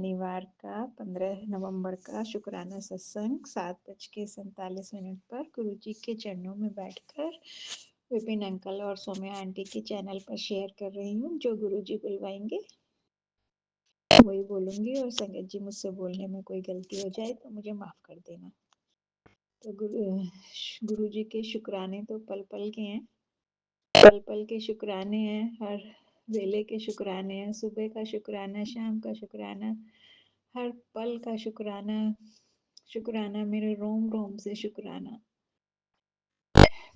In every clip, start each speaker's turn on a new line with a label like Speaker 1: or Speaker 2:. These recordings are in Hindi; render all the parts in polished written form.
Speaker 1: शनिवार का 15 नवंबर का शुक्राना सत्संग 7:47 पर गुरुजी के चरणों में बैठकर विपिन अंकल और सौम्या आंटी के चैनल पर शेयर कर रही हूँ। जो गुरुजी बुलवाएंगे वही बोलूंगी, और संगत जी मुझसे बोलने में कोई गलती हो जाए तो मुझे माफ कर देना। तो गुरुजी के शुक्राने तो पल पल के हैं, पल पल के शुक्राने हैं, हर वेले के शुक्राने हैं। सुबह का शुक्राना, शाम का शुक्राना, हर पल का शुक्राना। शुक्राना मेरे रोम रोम से शुक्राना,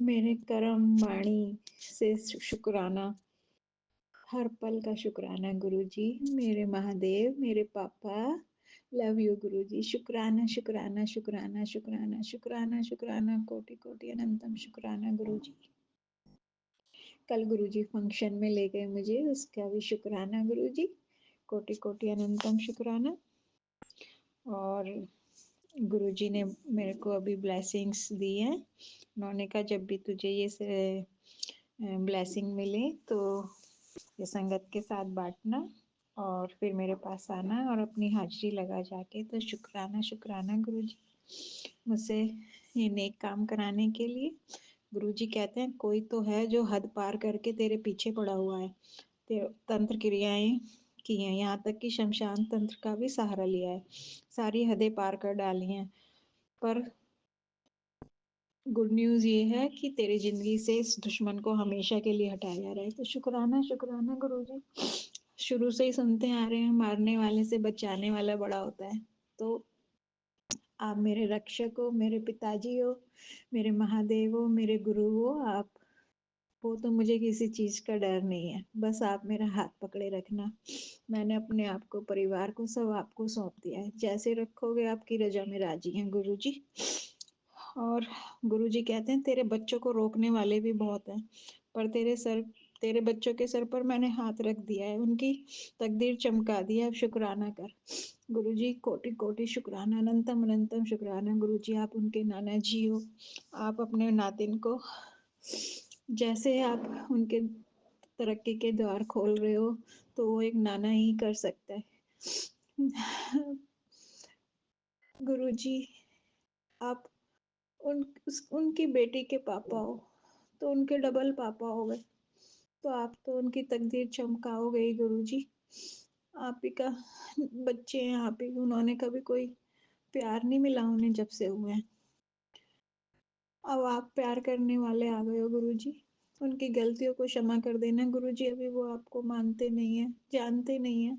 Speaker 1: मेरे कर्म वाणी से शुक्राना, हर पल का शुक्राना। गुरुजी मेरे महादेव, मेरे पापा, लव यू गुरुजी। शुक्राना शुक्राना शुक्राना शुक्राना शुक्राना शुक्राना, कोटि कोटि अनंतम शुक्राना गुरुजी। कल गुरुजी फंक्शन में ले गए मुझे, उसका भी शुक्राना गुरुजी, कोटि कोटि अनंतम शुक्राना। और गुरुजी ने मेरे को अभी ब्लेसिंग्स दी हैं। उन्होंने कहा जब भी तुझे ये ब्लेसिंग मिले तो ये संगत के साथ बांटना और फिर मेरे पास आना और अपनी हाजिरी लगा जाके। तो शुक्राना शुक्राना गुरुजी मुझसे ये नेक काम कराने के लिए। गुरुजी कहते हैं कोई तो है जो हद पार करके तेरे पीछे पड़ा हुआ है, तंत्र क्रियाएं की हैं, यहाँ तक कि शमशान तंत्र का भी सहारा लिया है, सारी हदें पार कर डाली हैं। पर गुड न्यूज़ ये है कि तेरी जिंदगी से इस दुश्मन को हमेशा के लिए हटाया जा रहा है। तो शुक्राना शुक्राना गुरुजी। शुरू से ही सुनते आ रहे हैं, मारने वाले से बचाने वाला बड़ा होता है। तो आप मेरे रक्षक हो, मेरे पिताजी हो, मेरे महादेव हो, मेरे गुरु हो आप। वो तो मुझे किसी चीज का डर नहीं है, बस आप मेरा हाथ पकड़े रखना। मैंने अपने आप को, परिवार को, सब आपको सौंप दिया है। जैसे रखोगे आपकी रजा में राजी हैं गुरुजी। और गुरुजी कहते हैं तेरे बच्चों को रोकने वाले भी बहुत हैं, पर तेरे बच्चों के सर पर मैंने हाथ रख दिया है, उनकी तकदीर चमका दी है। अब शुक्राना कर गुरुजी, कोटि कोटि शुक्राना, अनंतम अनंतम शुक्राना गुरुजी। आप उनके नाना जी हो, आप अपने नातिन को जैसे आप उनके तरक्की के द्वार खोल रहे हो तो वो एक नाना ही कर सकता है। गुरुजी आप उनकी बेटी के पापा हो तो उनके डबल पापा हो गए, तो आप तो उनकी तकदीर चमकाओगे ही गुरुजी। आप ही का बच्चे हैं, आप ही, उन्होंने कभी कोई प्यार नहीं मिला उन्हें जब से हुए हैं। अब आप प्यार करने वाले आ गए हो गुरुजी, उनकी गलतियों को क्षमा कर देना गुरुजी। अभी वो आपको मानते नहीं है, जानते नहीं है,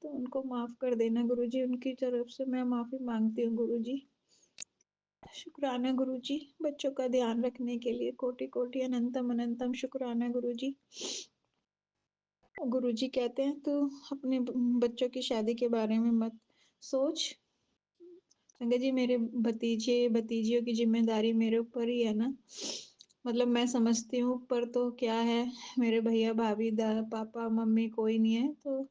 Speaker 1: तो उनको माफ कर देना गुरुजी। उनकी तरफ से मैं माफी मांगती हूँ गुरुजी। शुक्राना गुरुजी, बच्चों का ध्यान रखने के लिए कोटि कोटि अनंतम अनंतम शुक्राना गुरुजी। गुरुजी कहते हैं तू अपने बच्चों की शादी के बारे में मत सोच। संगत जी मेरे भतीजे भतीजियों की जिम्मेदारी मेरे ऊपर ही है ना, मतलब मैं समझती हूँ, पर तो क्या है, मेरे भैया भाभी पापा मम्मी कोई नहीं है, तो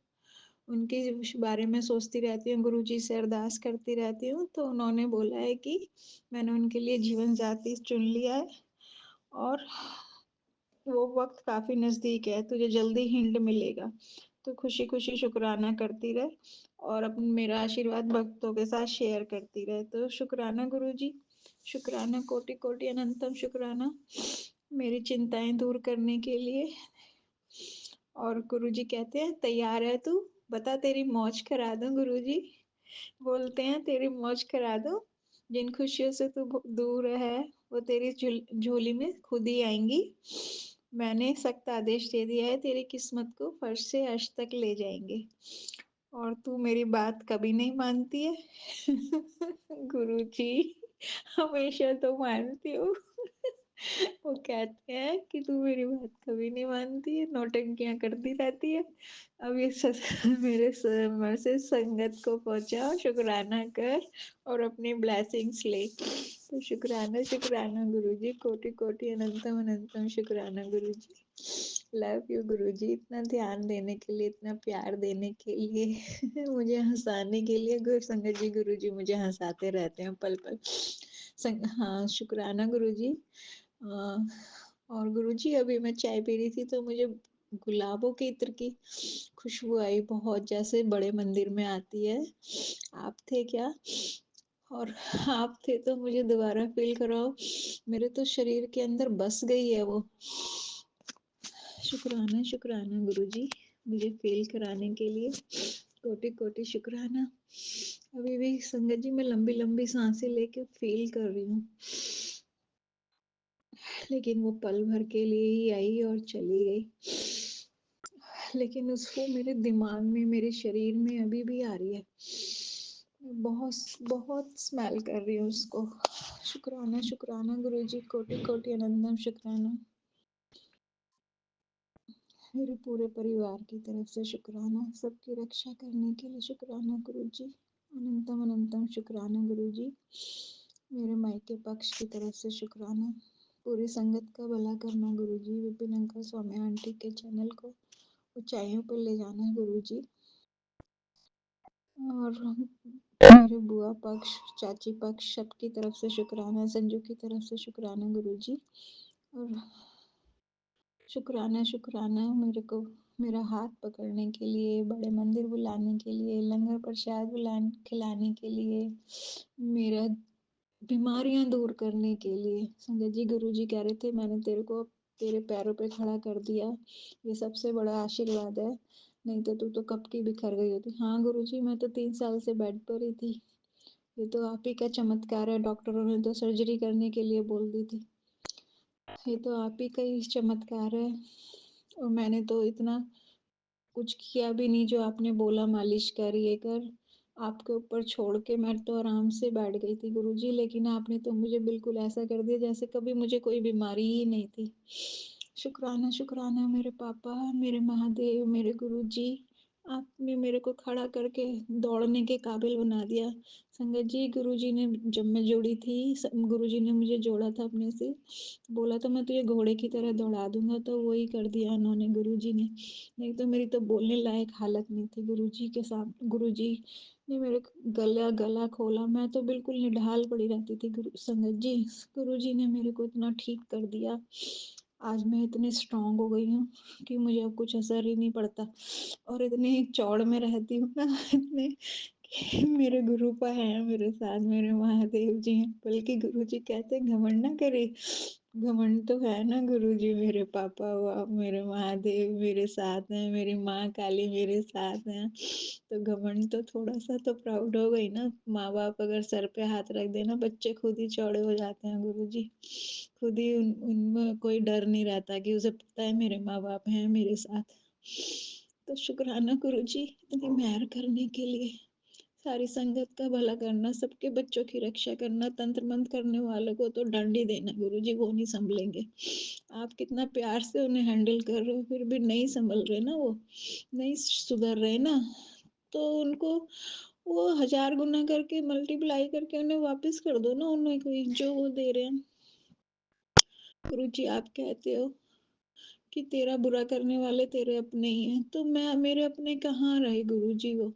Speaker 1: उनके बारे में सोचती रहती हूँ, गुरुजी से अरदास करती रहती हूँ। तो उन्होंने बोला है कि मैंने उनके लिए जीवन साथी चुन लिया है और वो वक्त काफी नजदीक है, तुझे जल्दी हिंट मिलेगा, तो खुशी खुशी शुक्राना करती रहे और अपन मेरा आशीर्वाद भक्तों के साथ शेयर करती रहे। तो शुक्राना गुरुजी, शुक्राना कोटि कोटि अनंतम शुक्राना मेरी चिंताएं दूर करने के लिए। और गुरुजी कहते हैं तैयार है तू, बता तेरी मौज करा दूं गुरुजी। बोलते हैं तेरी मौज करा दूं, जिन खुशियों से तू दूर है वो तेरी झोली में खुद ही आएंगी। मैंने सख्त आदेश दे दिया है, तेरी किस्मत को फर्श से अर्श तक ले जाएंगे, और तू मेरी बात कभी नहीं मानती है। गुरुजी हमेशा तो मानती हूँ। वो कहते हैं कि तू मेरी बात कभी नहीं मानती है, नौटंकियां करती रहती है। अब ये मेरे मैसेज संगत को पहुंचा, शुक्राना कर और अपनी ब्लेसिंग्स ले। तो शुक्राना शुक्राना गुरुजी, कोटि कोटि अनंतम अनंतम शुक्राना गुरुजी। लव यू गुरुजी, इतना ध्यान देने के लिए, इतना प्यार देने के लिए, मुझे हंसाने के लिए। गुरु संगत जी गुरुजी मुझे हंसाते रहते हैं पल पल। हाँ शुक्राना गुरुजी। और गुरुजी अभी मैं चाय पी रही थी तो मुझे गुलाबों के इत्र की खुशबू आई बहुत, जैसे बड़े मंदिर में आती है। आप थे क्या? और आप थे तो मुझे दोबारा फ़ील कराओ। मेरे तो शरीर के अंदर बस गई है वो। शुक्राना, शुक्राना गुरुजी, मुझे फ़ील कराने के लिए। कोटि-कोटि शुक्राना। अभी भी संगत जी मैं लंबी-लंबी साँसें लेके फ़ील कर रही हूँ। लेकिन वो पल भर के लिए ही आई और चली गई। लेकिन उसको मेरे दिमाग में, मेरे शरीर में अभी भी आ रही है। मैं बहुत बहुत स्मेल कर रही हूँ उसको। शुक्राना, शुक्राना गुरुजी, कोटि-कोटि अनंतम शुक्राना। मेरे पूरे परिवार की तरफ से शुक्राना, सबकी रक्षा करने के लिए शुक्राना गुरुजी। अनंतम अनंतम शुक्राना गुरुजी। मेरे मायके पक्ष की तरफ से शुक्राना। पूरी संगत का भला करना गुरुजी। विपिन अंकल, स्वामी आंटी के चैनल को ऊंचाइयों पर ले जाना गुरुजी। और मेरे बुआ पक्ष, चाची पक्ष, सबकी तरफ से शुक्राना। संजू की तरफ से शुक्राना गुरुजी। और शुक्राना, शुक्राना मेरे को मेरा हाथ पकड़ने के लिए, बड़े मंदिर बुलाने के लिए, लंगर प्रसाद खिलाने के लिए, मेरा बीमारियां दूर करने के लिए। संगत जी, गुरु जी कह रहे थे मैंने तेरे को तेरे पैरों पे खड़ा कर दिया, ये सबसे बड़ा आशीर्वाद है, नहीं तो तू तो कब की बिखर गई होती। हाँ गुरु जी, मैं तो 3 साल से बेड पर ही थी। ये तो आप ही का चमत्कार है, डॉक्टरों ने तो सर्जरी करने के लिए बोल दी थी। ये तो आप ही का ही चमत्कार है। और मैंने तो इतना कुछ किया भी नहीं, जो आपने बोला मालिश कर, ये कर, आपके ऊपर छोड़ के मैं तो आराम से बैठ गई थी गुरुजी। लेकिन आपने तो मुझे बिल्कुल ऐसा कर दिया जैसे कभी मुझे कोई बीमारी ही नहीं थी। शुक्राना, शुक्राना मेरे पापा, मेरे महादेव, मेरे गुरुजी। आपने मेरे को खड़ा करके दौड़ने के काबिल बना दिया। संगत जी, गुरुजी ने जब मैं जुड़ी थी, गुरुजी ने मुझे जोड़ा था अपने से, बोला था मैं तुझे घोड़े की तरह दौड़ा दूंगा, तो वही कर दिया उन्होंने, गुरुजी ने। नहीं तो मेरी तो बोलने लायक हालत नहीं थी गुरुजी के साथ। गुरुजी ने मेरे गला गला खोला, मैं तो बिल्कुल निढाल पड़ी रहती थी। गुरु संगत जी, गुरुजी ने मेरे को इतना ठीक कर दिया। आज मैं इतनी स्ट्रांग हो गई हूँ कि मुझे अब कुछ असर ही नहीं पड़ता। और इतने चौड़ में रहती हूँ ना, इतने कि मेरे गुरुपा हैं मेरे साथ, मेरे महादेव जी हैं। बल्कि गुरुजी कहते हैं घमंड ना करे, घमंड तो है ना गुरुजी, मेरे पापा हुआ, मेरे महादेव मेरे साथ हैं, मेरी माँ काली मेरे साथ हैं, तो घमंड तो थोड़ा सा तो प्राउड हो गई ना। माँ बाप अगर सर पे हाथ रख देना, बच्चे खुद ही चौड़े हो जाते हैं गुरुजी। खुद ही उनमें कोई डर नहीं रहता, कि उसे पता है मेरे माँ बाप हैं मेरे साथ। तो शुक्राना गुरुजी, इतनी मेहर करने के लिए। सारी संगत का भला करना, सबके बच्चों की रक्षा करना, तंत्र मंत्र करने वालों को तो दंड ही देना गुरुजी, वो नहीं संभलेंगे। आप कितना प्यार से उन्हें हैंडल कर रहे हो, फिर भी नहीं संभल रहे ना, वो नहीं सुधर रहे ना, तो उनको वो 1000 गुना करके मल्टीप्लाई करके उन्हें वापस कर दो ना, उन्हें कोई जो वो दे रहे हैं। गुरुजी आप कहते हो कि तेरा बुरा करने वाले तेरे अपने ही हैं, तो मैं मेरे अपने कहाँ रहे गुरुजी? वो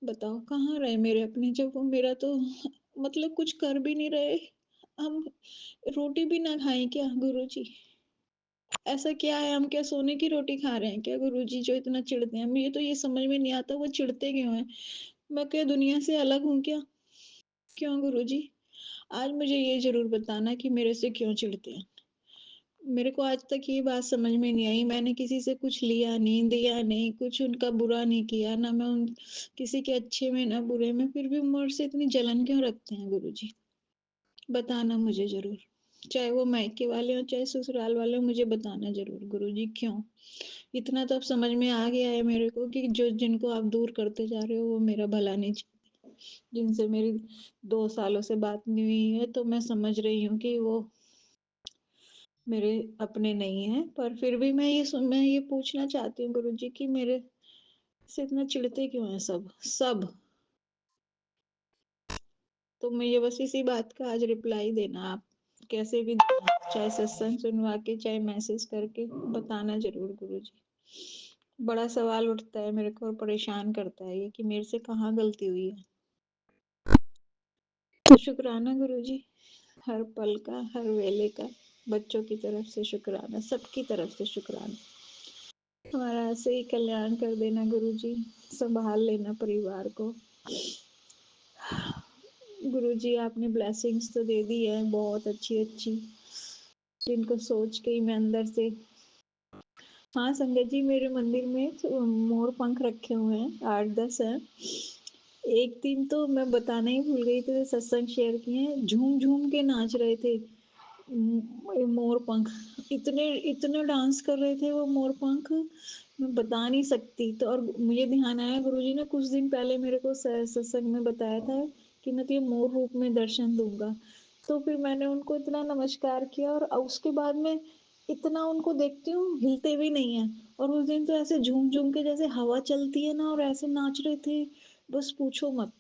Speaker 1: बताओ कहाँ रहे मेरे अपने, जब वो मेरा तो मतलब कुछ कर भी नहीं रहे। हम रोटी भी ना खाएं क्या गुरुजी? ऐसा क्या है, हम क्या सोने की रोटी खा रहे हैं क्या गुरुजी, जो इतना चिढ़ते हैं? मुझे तो ये समझ में नहीं आता वो चिढ़ते क्यों हैं। मैं क्या दुनिया से अलग हूँ क्या? क्यों गुरुजी? आज मुझे ये जरूर बताना कि मेरे से क्यों चिढ़ते हैं। मेरे को आज तक ये बात समझ में नहीं आई, मैंने किसी से कुछ लिया नहीं, दिया नहीं, कुछ उनका बुरा नहीं किया ना, मैं उन किसी के अच्छे में ना बुरे में, फिर भी मुझसे इतनी जलन क्यों रखते हैं गुरुजी? बताना मुझे जरूर, चाहे वो मायके वाले हो चाहे ससुराल वाले हो, मुझे बताना जरूर गुरुजी क्यों। इतना तो अब समझ में आ गया है मेरे को कि जो जिनको आप दूर करते जा रहे हो वो मेरा भला नहीं चाहते। जिनसे मेरी 2 सालों से बात नहीं हुई है, तो मैं समझ रही हूँ कि वो मेरे अपने नहीं है। पर फिर भी मैं ये पूछना चाहती हूँ गुरुजी कि मेरे से इतना चिढ़ते क्यों हैं सब सब। तो मुझे बस इसी बात का आज रिप्लाई देना आप, कैसे भी देना, चाहे सत्संग सुनवा के चाहे मैसेज करके बताना जरूर गुरुजी। बड़ा सवाल उठता है मेरे को और परेशान करता है ये कि मेरे से कहाँ गलती हुई है। तो शुक्राना गुरुजी, हर पल का, हर वेले का, बच्चों की तरफ से शुक्राना, सबकी तरफ से शुक्राना। हमारा ऐसे ही कल्याण कर देना गुरुजी, संभाल लेना परिवार को। गुरुजी आपने ब्लेसिंग्स तो दे दी है बहुत अच्छी अच्छी, जिनको सोच के ही मैं अंदर से। हाँ संगत जी, मेरे मंदिर में तो मोर पंख रखे हुए हैं, 8-10 हैं। एक दिन तो मैं बताना ही भूल गई थी, सत्संग शेयर किए हैं, झूम झूम के नाच रहे थे मोर पंख। इतने इतने डांस कर रहे थे वो मोर पंख, मैं बता नहीं सकती। तो और मुझे ध्यान आया, गुरुजी ने कुछ दिन पहले मेरे को सत्संग में बताया था कि मैं तुझे मोर रूप में दर्शन दूंगा। तो फिर मैंने उनको इतना नमस्कार किया, और उसके बाद में इतना उनको देखती हूँ हिलते भी नहीं है। और उस दिन तो ऐसे झूम झूम के जैसे हवा चलती है ना, और ऐसे नाच रहे थे, बस पूछो मत।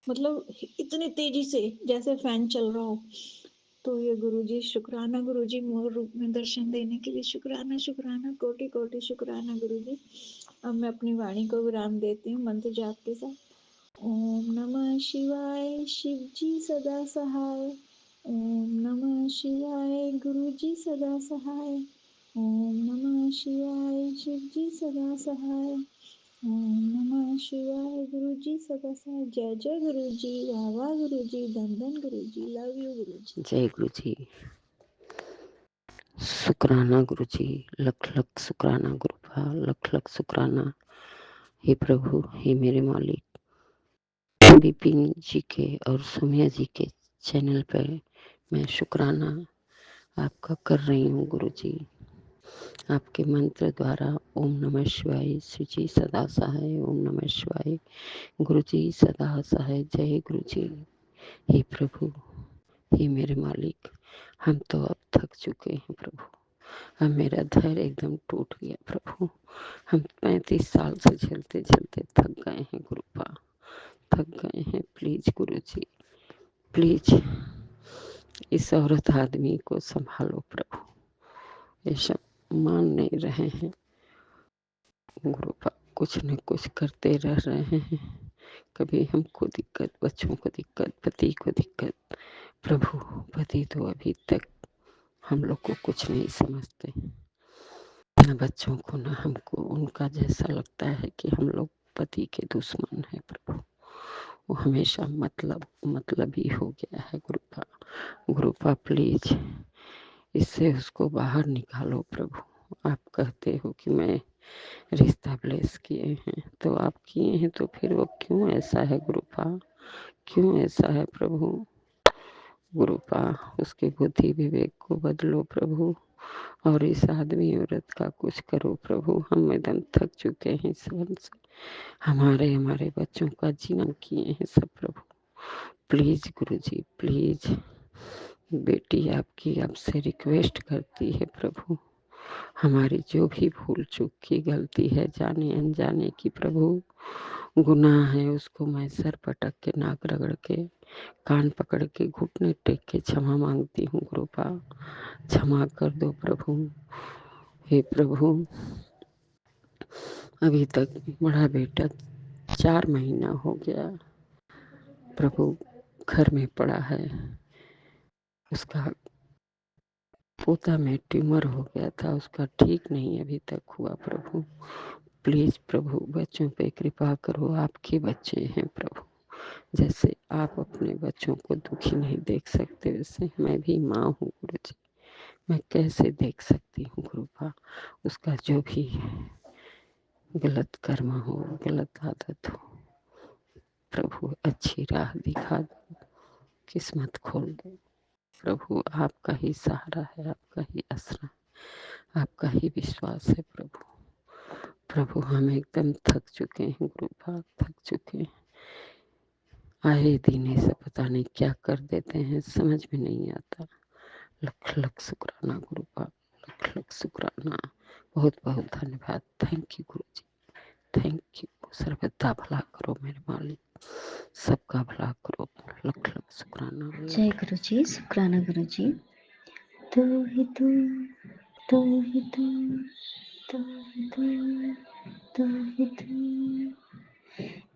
Speaker 1: मतलब इतनी तेजी से जैसे फैन चल रहा हो। तो ये गुरुजी शुक्राना, गुरुजी मोर रूप में दर्शन देने के लिए शुक्राना, शुक्राना, कोटि कोटि शुक्राना गुरुजी। अब मैं अपनी वाणी को विराम देती हूँ मंत्र जाप के साथ। ओम नमः शिवाय, शिव जी सदा सहाय। ओम नमः शिवाय, गुरुजी सदा सहाय। ओम नमः शिवाय, शिव जी सदा सहाय। ओम नमः शिवाय, गुरुजी सदा सहाय। जय जय गुरुजी, वाह वाह गुरुजी, धन धन गुरुजी, लव यू गुरुजी।
Speaker 2: जय गुरु जी, शुक्राना गुरु जी, लख लख शुक्राना गुरुपा, लख लख शुक्राना। हे प्रभु, हे मेरे मालिक, बिपिन जी के और सुमिया जी के चैनल पर मैं शुक्राना आपका कर रही हूँ गुरु जी। आपके मंत्र द्वारा ओम नमः शिवाय, शिव जी सदा सहाय, ओम नमः शिवाय, गुरु जी सदा सहाय। जय गुरु जी। हे प्रभु, हे मेरे मालिक, हम तो अब थक चुके हैं प्रभु। अब मेरा धैर्य एकदम टूट गया प्रभु। हम 35 साल से झेलते झेलते थक गए हैं गुरुपा, थक गए हैं। प्लीज गुरु जी, प्लीज इस औरत आदमी को संभालो प्रभु। ये सब मान नहीं रहे हैं गुरुपा, कुछ न कुछ करते रह रहे हैं। कभी हमको दिक्कत, बच्चों को दिक्कत, पति को दिक्कत। प्रभु, पति तो अभी तक हम लोग को कुछ नहीं समझते, न बच्चों को न हमको। उनका जैसा लगता है कि हम लोग पति के दुश्मन हैं प्रभु। वो हमेशा मतलब ही हो गया है गुरुपा। गुरुपा प्लीज इससे उसको बाहर निकालो प्रभु। आप कहते हो कि मैं रिश्ता ब्लेस किए हैं, तो आप किए हैं तो फिर वो क्यों ऐसा है गुरुपा, क्यों ऐसा है प्रभु। गुरुपा उसके बुद्धि विवेक को बदलो प्रभु, और इस आदमी औरत का कुछ करो प्रभु। हम एकदम थक चुके हैं इस वन से। हमारे बच्चों का जीना किए हैं सब प्रभु। प्लीज गुरु जी, प्लीज बेटी आपकी आपसे रिक्वेस्ट करती है प्रभु। हमारी जो भी भूल चूक की गलती है, जाने अनजाने की प्रभु, गुनाह है, उसको मैं सर पटक के, नाक रगड़ के, कान पकड़ के, घुटने टेक के क्षमा मांगती हूँ गुरुपा। क्षमा कर दो प्रभु। हे प्रभु, अभी तक बड़ा बेटा 4 महीना हो गया प्रभु घर में पड़ा है। उसका पोता में ट्यूमर हो गया था, उसका ठीक नहीं अभी तक हुआ प्रभु। प्लीज प्रभु बच्चों पे कृपा करो, आपके बच्चे हैं प्रभु। जैसे आप अपने बच्चों को दुखी नहीं देख सकते, वैसे मैं भी माँ हूँ गुरु जी। मैं कैसे देख सकती हूँ गुरुपा। उसका जो भी गलत कर्म हो, गलत आदत हो, प्रभु अच्छी राह दिखा दो, किस्मत खोल दो प्रभु। आपका ही सहारा है, आपका ही आसरा, आपका ही विश्वास है प्रभु। प्रभु हम एकदम थक चुके हैं गुरुपा, थक चुके हैं। आए दिन ऐसा पता नहीं क्या कर देते हैं, समझ में नहीं आता। लख लख शुक्राना गुरुपा, लख लख शुक्राना। बहुत बहुत धन्यवाद। Thank you Guru ji, thank you. सर्वदा भला करो मेरे मालिक, सबका भला करो। लख लख शुक्राना।
Speaker 3: जय गुरु जी, शुक्राना गुरु जी। तू ही तू, तू ही तू, तू ही तू, तू ही तू,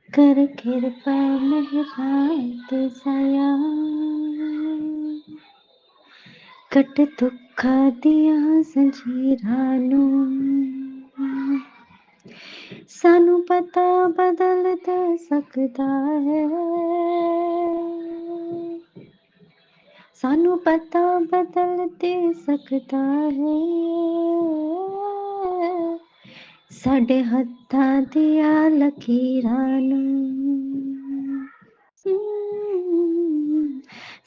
Speaker 3: कर कृपा मेहरात साया, कट दुख दिया संजीरानू, सानू पता बदल तो सकता है, सानू पता बदल दे सकता है, साडे हत्थां दियां लकीरां नूं,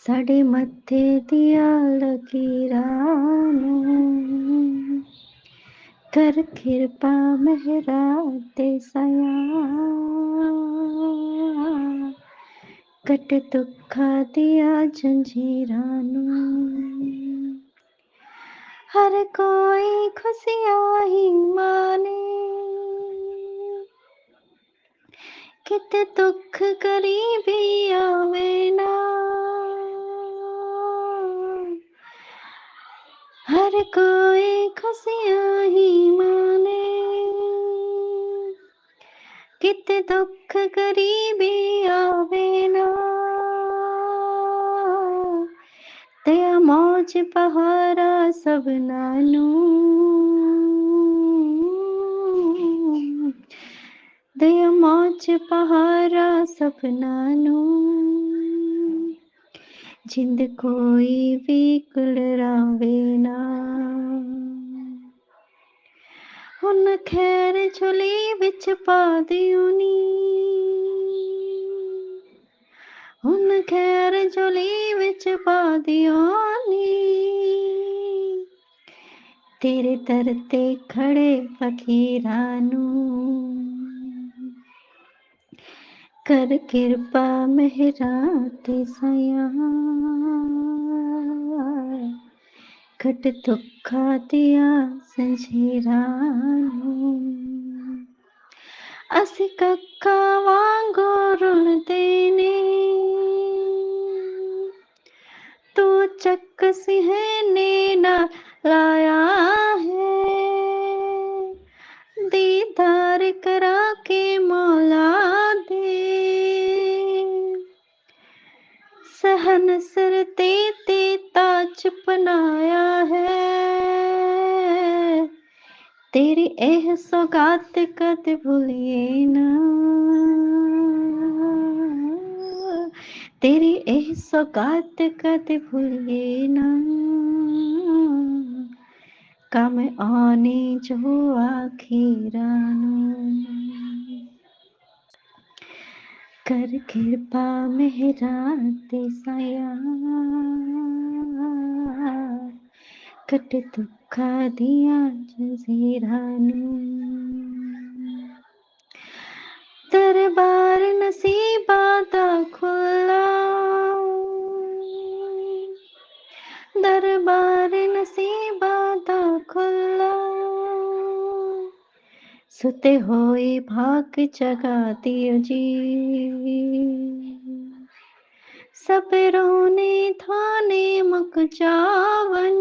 Speaker 3: साडे मत्थे दियां लकीरां नूं कर किरपा मेहरा ते साया, कट दुखा दिया जंजीरां नूं, हर कोई खुशियां ही माने, किते दुख गरीबी आवे ना, हर कोई खुशियां ही माने, किते दुख गरीबी आवे ना, दया मौज पहारा सबना नूं, दया मौज पहारा सबना नूं, जिंद कोई भी कुलरावे ना, हुन खैर झोली विच पा दियो नी, हुन खैर झोली विच पा दियो नी, तेरे दर ते खड़े फकीरां नूं, कर किरपा मेहरा ते साया, कट दुखा दिया जंजीरां नूं, असी कक्का वांगू रुलदे ने, तू चक सिंहने ना लाया है, दीदार करा के मौला दे, सहन सर ते ताज पनाया है, तेरी एह सौगात कद भूलिए ना, तेरी एह सौगात कद भूलिए ना, कम आने जो आखिरां नूं, कर किरपा मेहरा ते साया, कट दुखा दिया जंजीरां नूं, दरबार नसीबां दा खुला, दरबार नसीबां दा खुला, सुते होए भाग जगा दियो जी, सबरों ने थाने मुक जावन,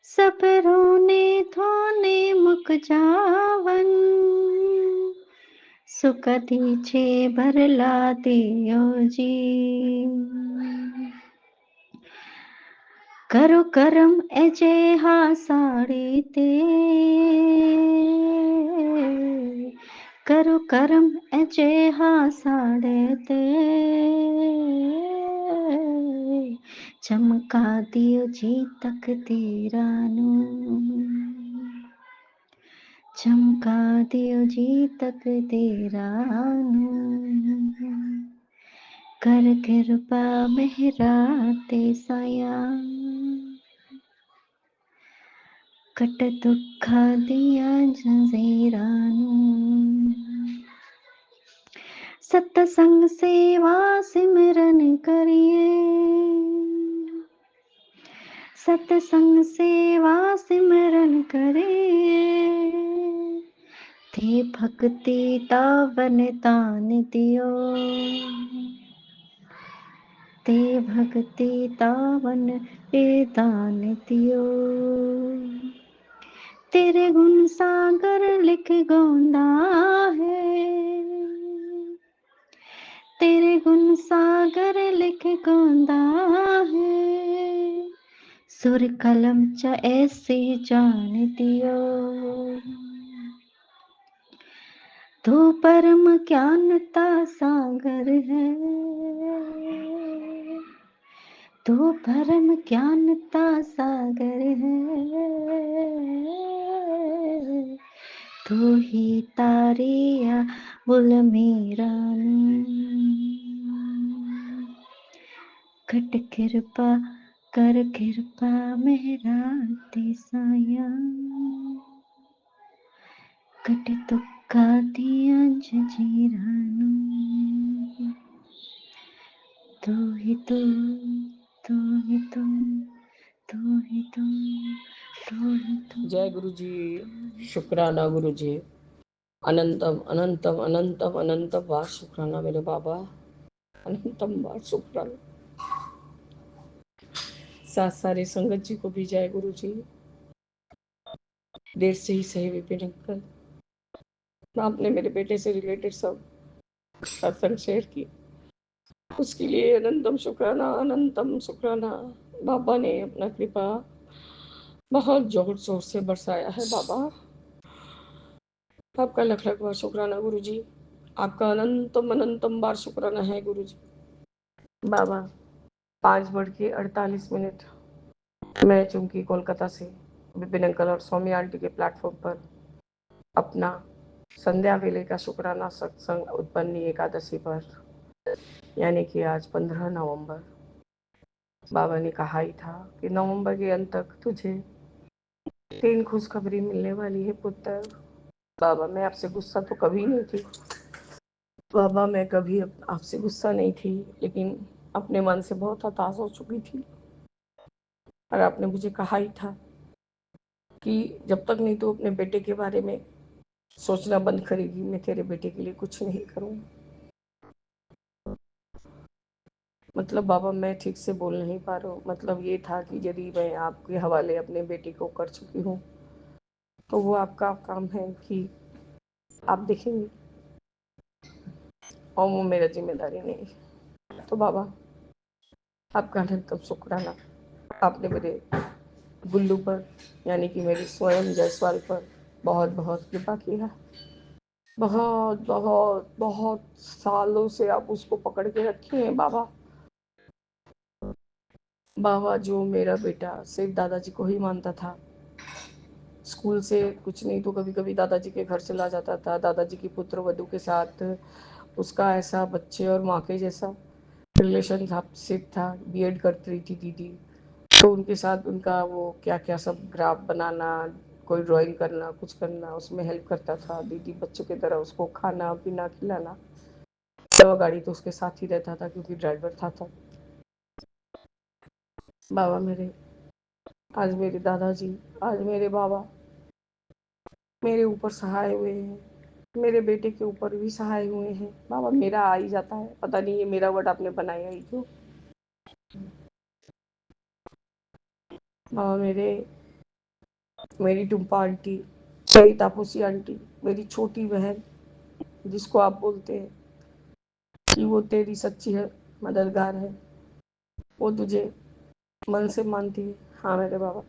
Speaker 3: सबरों ने थाने मुक जावन, सुख दीछे भरला दियो जी, करो करम अजेहा साड़े ते, करो करम अजेहा साड़े ते, चमका दियो जी तकदीरां नूं, चमका दियो जी तकदीरां नूं, कर किरपा मेहरा ते साया, कट दुखा दिया जंजीरां नूं, सतसंग सेवा सिमरन करिए, सतसंग सेवा सिमरन करिए, ते भक्ति तावन तान दियो, ते भक्ति तावन दान दियो, तेरे गुण सागर लिख गौंदा है, तेरे गुण सागर लिख गौंदा है, सुर कलम च ऐसे जान दियो, तू परम ज्ञानता सागर है, तू परम ज्ञानता सागर है, तू ही तारिया बुल मेरा घट कृपा कर कृपा मेरा ते साया घट तुक्का दिया जजीरानू तू ही तू तू ही तू तू ही तू तू ही तू।
Speaker 4: जय गुरु जी, शुक्राना गुरु जी। अनंतम अनंतम अनंतम अनंतम बार शुक्राना मेरे बाबा, अनंतम बार शुक्राना। साथ सारे संगत जी को भी जय गुरु जी। देर से ही सही विपिन अंकल, आपने मेरे बेटे से रिलेटेड सब सत्संग शेयर की, उसके लिए अनंतम शुक्राना, अनंतम शुक्राना। बाबा ने अपना कृपा बहुत जोर शोर से बरसाया है बाबा, आपका लख लख बार शुक्राना गुरु जी, आपका अनंतम अनंतम बार शुक्राना है गुरु जी। बाबा 5:48 मैं चूंकि कोलकाता से विपिन अंकल और स्वामी आंटी के प्लेटफॉर्म पर अपना संध्या वेले का शुक्राना सत्संग उत्पन्नी एकादशी पर, यानी कि आज 15 नवंबर, बाबा ने कहा ही था कि नवंबर के अंत तक तुझे 3 खुशखबरी मिलने वाली है पुत्र। बाबा मैं आपसे गुस्सा तो कभी नहीं थी, बाबा मैं कभी आपसे गुस्सा नहीं थी, लेकिन अपने मन से बहुत हताश हो चुकी थी। और आपने मुझे कहा ही था कि जब तक नहीं तो अपने बेटे के बारे में सोचना बंद करेगी, मैं तेरे बेटे के लिए कुछ नहीं करूँगी। मतलब बाबा मैं ठीक से बोल नहीं पा रहा हूँ, मतलब ये था कि यदि मैं आपके हवाले अपने बेटे को कर चुकी हूँ तो वो आपका काम है कि आप देखेंगे, और वो मेरा जिम्मेदारी नहीं। तो बाबा आपका अनंतम शुक्राना, आपने मेरे गुल्लू पर यानी कि मेरी स्वयं जायसवाल पर बहुत बहुत कृपा किया। बहुत बहुत बहुत सालों से आप उसको पकड़ के रखे हैं बाबा। बाबा जो मेरा बेटा सिर्फ दादाजी को ही मानता था, स्कूल से कुछ नहीं तो कभी कभी दादाजी के घर चला जाता था, दादाजी की पुत्र वधू के साथ उसका ऐसा बच्चे और माँ के जैसा रिलेशन था, सिर्फ था। बीएड करती रही थी दीदी, तो उनके साथ उनका वो क्या क्या सब ग्राफ बनाना, कोई ड्राइंग करना, कुछ करना, उसमें हेल्प करता था। दीदी बच्चों की तरह उसको खाना पीना खिलाना, दवा गाड़ी तो उसके साथ ही रहता था क्योंकि ड्राइवर था। बाबा मेरे, आज मेरे दादाजी, आज मेरे बाबा मेरे ऊपर सहाय हुए हैं, मेरे बेटे के ऊपर भी सहाय हुए हैं। बाबा मेरा आ ही जाता है, पता नहीं ये मेरा वर्ड आपने बनाया ही क्यों। बाबा मेरे, मेरी टुम्पा आंटी, मेरी तापूसी आंटी, मेरी छोटी बहन जिसको आप बोलते हैं कि वो तेरी सच्ची है मददगार है, वो तुझे मन से मानती है। हाँ मेरे बाबा,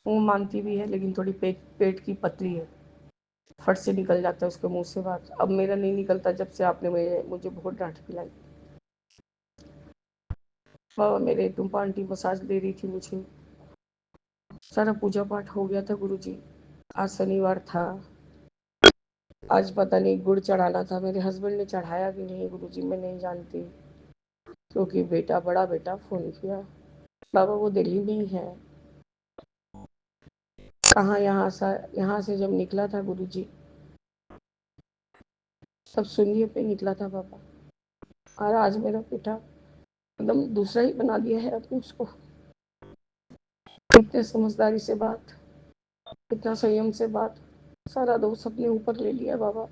Speaker 4: वो मानती भी है लेकिन थोड़ी पेट पेट की पतली है, फट से निकल जाता है उसके मुंह से बात। अब मेरा नहीं निकलता जब से आपने मुझे बहुत डांट पिलाई। बाबा मेरे टुम्पा आंटी मसाज दे रही थी मुझे, सारा पूजा पाठ हो गया था गुरुजी। आज शनिवार था, आज पता नहीं गुड़ चढ़ाना था, मेरे हस्बैंड ने चढ़ाया कि नहीं गुरुजी मैं नहीं जानती, क्योंकि बेटा बड़ा बेटा फ़ोन किया। बाबा वो दिल्ली में ही है। कहाँ, यहाँ से जब निकला था गुरुजी सब सुनिए पे निकला था बाबा। और आज मेरा बेटा एकदम दूसरा ही बना दिया है आपने उसको। इतने समझदारी से बात, इतना संयम से बात, सारा दोष अपने ऊपर ले लिया बाबा।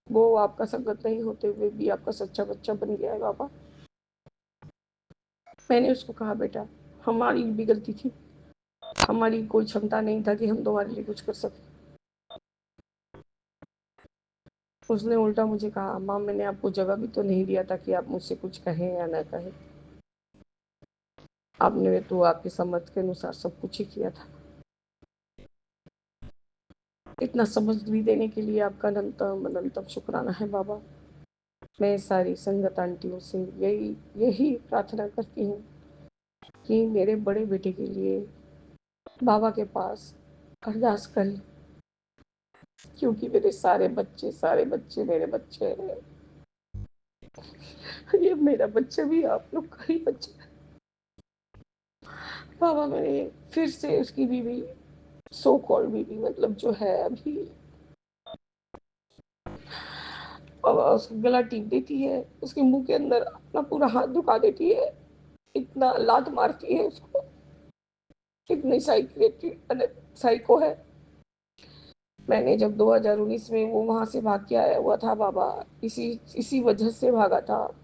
Speaker 4: वो आपका संगत नहीं होते हुए भी आपका सच्चा बच्चा बन गया है बाबा। मैंने उसको कहा बेटा हमारी भी गलती थी, हमारी कोई क्षमता नहीं था कि हम तुम्हारे लिए कुछ कर सके। उसने उल्टा मुझे कहा माँ मैंने आपको जगह भी तो नहीं दिया था कि आप मुझसे कुछ कहें या ना कहें, आपने तो आपके समझ के अनुसार सब कुछ ही किया था। इतना समझ भी देने के लिए आपका अनंतम अनंतम शुक्राना है बाबा। मैं सारी संगत आंटियों से यही यही प्रार्थना करती हूँ कि मेरे बड़े बेटे के लिए बाबा के पास अरदास करें, क्योंकि मेरे सारे बच्चे मेरे बच्चे हैं। ये मेरा बच्चा भी आप लोग का ही बच्चा है बाबा। मैंने फिर से उसकी बीवी, सो कॉल बीवी मतलब जो है अभी, बाबा उसका गला टीप देती है, उसके मुंह के अंदर अपना पूरा हाथ दुखा देती है, इतना लात मारती है उसको, इतनी साइको है। मैंने जब 2019 में वो वहां से भाग के आया हुआ था बाबा, इसी इसी वजह से भागा था,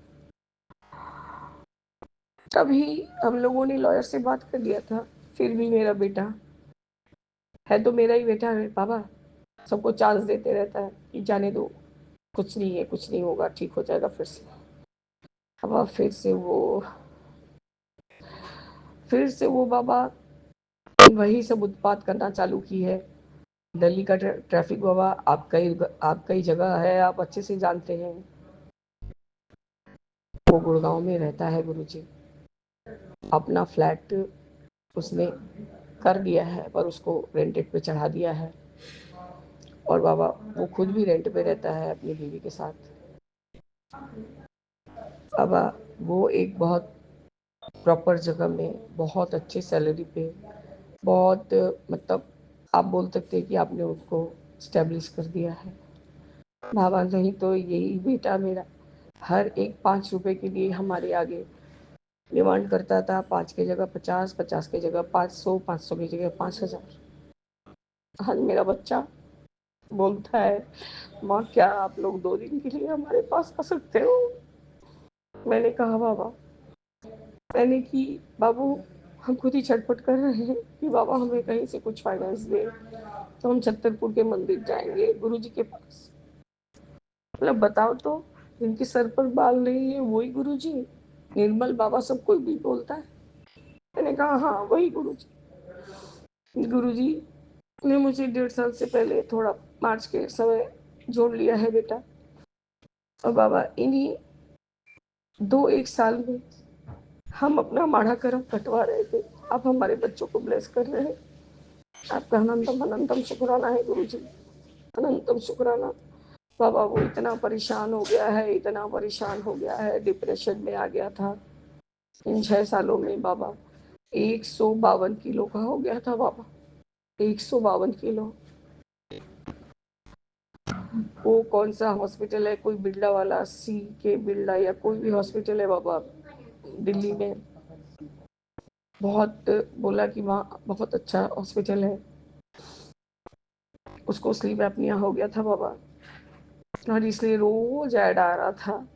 Speaker 4: तभी हम लोगों ने लॉयर से बात कर लिया था। फिर भी मेरा बेटा है तो मेरा ही बेटा है बाबा, सबको चांस देते रहता है कि जाने दो, कुछ नहीं है, कुछ नहीं होगा, ठीक हो जाएगा फिर से। अब फिर से वो बाबा वही सब उत्पात करना चालू की है। दिल्ली का ट्रैफिक बाबा आपका ही जगह है, आप अच्छे से जानते हैं। वो गुड़गांव में रहता है गुरुजी, अपना फ्लैट उसने कर दिया है पर उसको रेंटेड पे चढ़ा दिया है, और बाबा वो खुद भी रेंट पे रहता है अपनी बीवी के साथ। बाबा वो एक बहुत प्रॉपर जगह में बहुत अच्छी सैलरी पे, बहुत मतलब आप बोल सकते हैं कि आपने उसको स्टेब्लिश कर दिया है बाबा। नहीं तो यही बेटा मेरा हर एक 5 रुपए के लिए हमारे आगे डिमांड करता था, 5 की जगह 50, 50 की जगह 500, 500 की जगह 5000। आज मेरा बच्चा बोलता है, माँ क्या आप लोग 2 दिन के लिए हमारे पास आ सकते हो? मैंने कहा बाबा, मैंने कि बाबू हम खुद ही छटपट कर रहे हैं कि बाबा हमें कहीं से कुछ फाइनेंस दे, तो हम छतरपुर के मंदिर जाएंगे गुरुजी के पास। मतलब बताओ तो, जिनके सर पर बाल नहीं है वही गुरुजी, निर्मल बाबा सबको भी बोलता है। मैंने कहा हाँ वही गुरुजी। गुरुजी ने मुझे 1.5 साल से पहले थोड़ा मार्च के समय जोड़ लिया है बेटा, और बाबा इन्हीं 2-1 साल में हम अपना माड़ा कर्म कटवा रहे थे, आप हमारे बच्चों को ब्लेस कर रहे हैं। आपका अनंतम अनंतम शुक्राना है गुरुजी, अनंतम शुक्राना। बाबा वो इतना परेशान हो गया है, इतना परेशान हो गया है, डिप्रेशन में आ गया था इन 6 सालों में बाबा। 152 किलो का हो गया था बाबा, 152 किलो। वो कौन सा हॉस्पिटल है, कोई बिरला वाला, सी के बिरला या कोई भी हॉस्पिटल है बाबा दिल्ली में, बहुत बोला कि वहाँ बहुत अच्छा हॉस्पिटल है। उसको स्लीप एपनिया हो गया था बाबा, और इसलिए रोज ऐड आ रहा था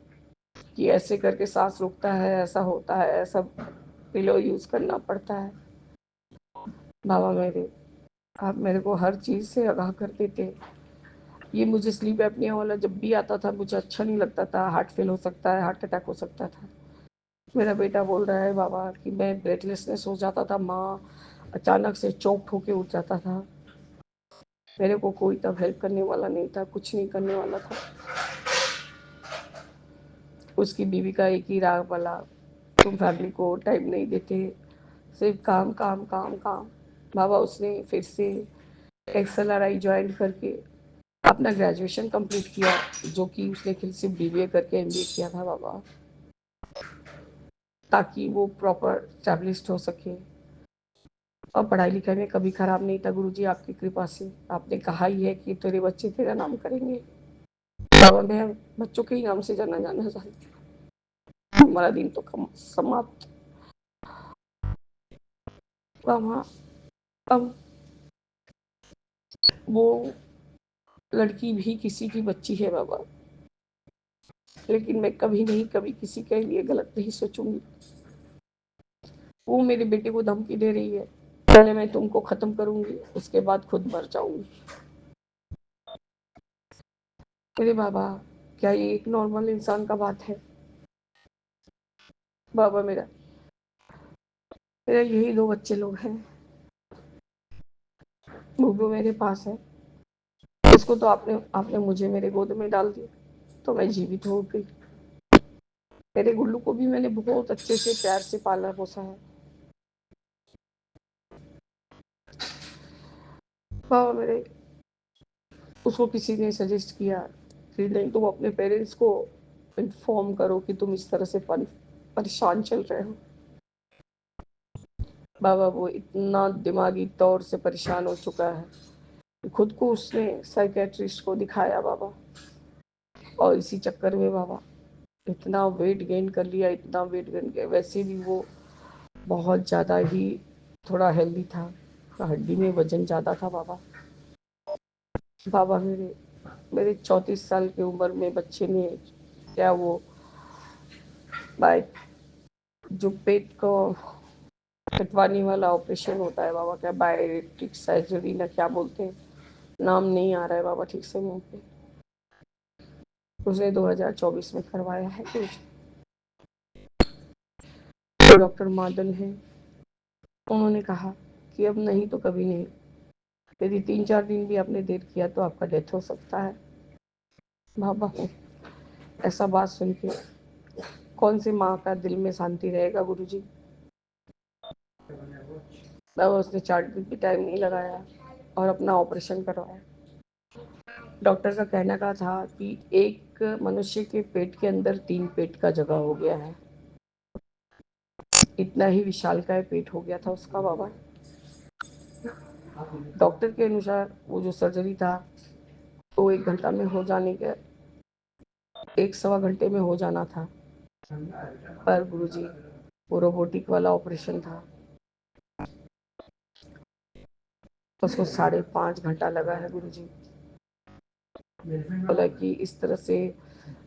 Speaker 4: कि ऐसे करके सांस रुकता है, ऐसा होता है, ऐसा पिलो यूज करना पड़ता है। बाबा मेरे, आप मेरे को हर चीज से आगाह करते थे। ये मुझे स्लीप एपनिया वाला जब भी आता था मुझे अच्छा नहीं लगता था, हार्ट फेल हो सकता है, हार्ट अटैक हो सकता था। मेरा बेटा बोल रहा है बाबा कि मैं ब्रेथलेसनेस हो जाता था, माँ अचानक से चौक होके उठ जाता था, मेरे को कोई तब हेल्प करने वाला नहीं था, कुछ नहीं करने वाला था। उसकी बीवी का एक ही राग वाला, तुम फैमिली को टाइम नहीं देते, सिर्फ काम काम काम काम। बाबा उसने फिर से XLRI ज्वाइन करके अपना ग्रेजुएशन कंप्लीट किया, जो कि उसने सिर्फ BBA करके MBA किया था बाबा, ताकि वो प्रॉपर स्टैब्लिश्ड हो सके। और पढ़ाई लिखाई में कभी खराब नहीं था गुरुजी, आपकी कृपा से। आपने कहा ही है कि तेरे बच्चे तेरा नाम करेंगे बाबा। मैं बच्चों के ही नाम से जाना चाहती हूँ। हमारा दिन तो कम समाप्त बाबा। अब वो लड़की भी किसी की बच्ची है बाबा, लेकिन मैं कभी नहीं कभी किसी के लिए गलत नहीं सोचूंगी। वो मेरे बेटे को धमकी दे रही है, पहले मैं तुमको खत्म करूंगी, उसके बाद खुद मर जाऊंगी। मेरे बाबा, क्या ये एक नॉर्मल इंसान का बात है बाबा? मेरा मेरा यही 2 बच्चे लोग हैं, वो मेरे पास है। उसको तो आपने आपने मुझे मेरे गोद में डाल दिया, तो मैं जीवित हो गई। मेरे गुल्लू को भी मैंने बहुत अच्छे से प्यार से पाला पोसा है। बाबा मेरे, उसको किसी ने सजेस्ट किया कि नहीं, तुम अपने पेरेंट्स को इन्फॉर्म करो कि तुम इस तरह से परेशान चल रहे हो। बाबा वो इतना दिमागी तौर से परेशान हो चुका है, खुद को उसने साइकेट्रिस्ट को दिखाया बाबा, और इसी चक्कर में बाबा इतना वेट गेन कर लिया, इतना वेट गेन किया। वैसे भी वो बहुत ज़्यादा ही थोड़ा हेल्दी था, हड्डी में वजन ज़्यादा था बाबा। बाबा मेरे मेरे 34 साल की उम्र में बच्चे ने क्या वो बाय जो पेट को कटवाने वाला ऑपरेशन होता है बाबा, क्या बायोटिक सर्जरी ना क्या बोलते हैं, नाम नहीं आ रहा है बाबा ठीक से मुंह पे, उसने 2024 में करवाया है कुछ। तो डॉक्टर मादन है, उन्होंने कहा कि अब नहीं तो कभी नहीं, यदि 3-4 दिन भी आपने देर किया तो आपका डेथ हो सकता है। बाबा ऐसा बात सुन के कौन सी माँ का दिल में शांति रहेगा गुरुजी। बाबा उसने 4 दिन भी टाइम नहीं लगाया और अपना ऑपरेशन करवाया। डॉक्टर का कहना का था कि एक मनुष्य के पेट के अंदर 3 पेट का जगह हो गया है, इतना ही विशालकाय पेट हो गया था उसका बाबा। डॉक्टर के अनुसार वो जो सर्जरी था वो 1 घंटा में हो जाने के 1-1.25 घंटे में हो जाना था, पर गुरुजी वो रोबोटिक वाला ऑपरेशन था, उसको 5.5 घंटा लगा है गुरुजी। बोला कि इस तरह से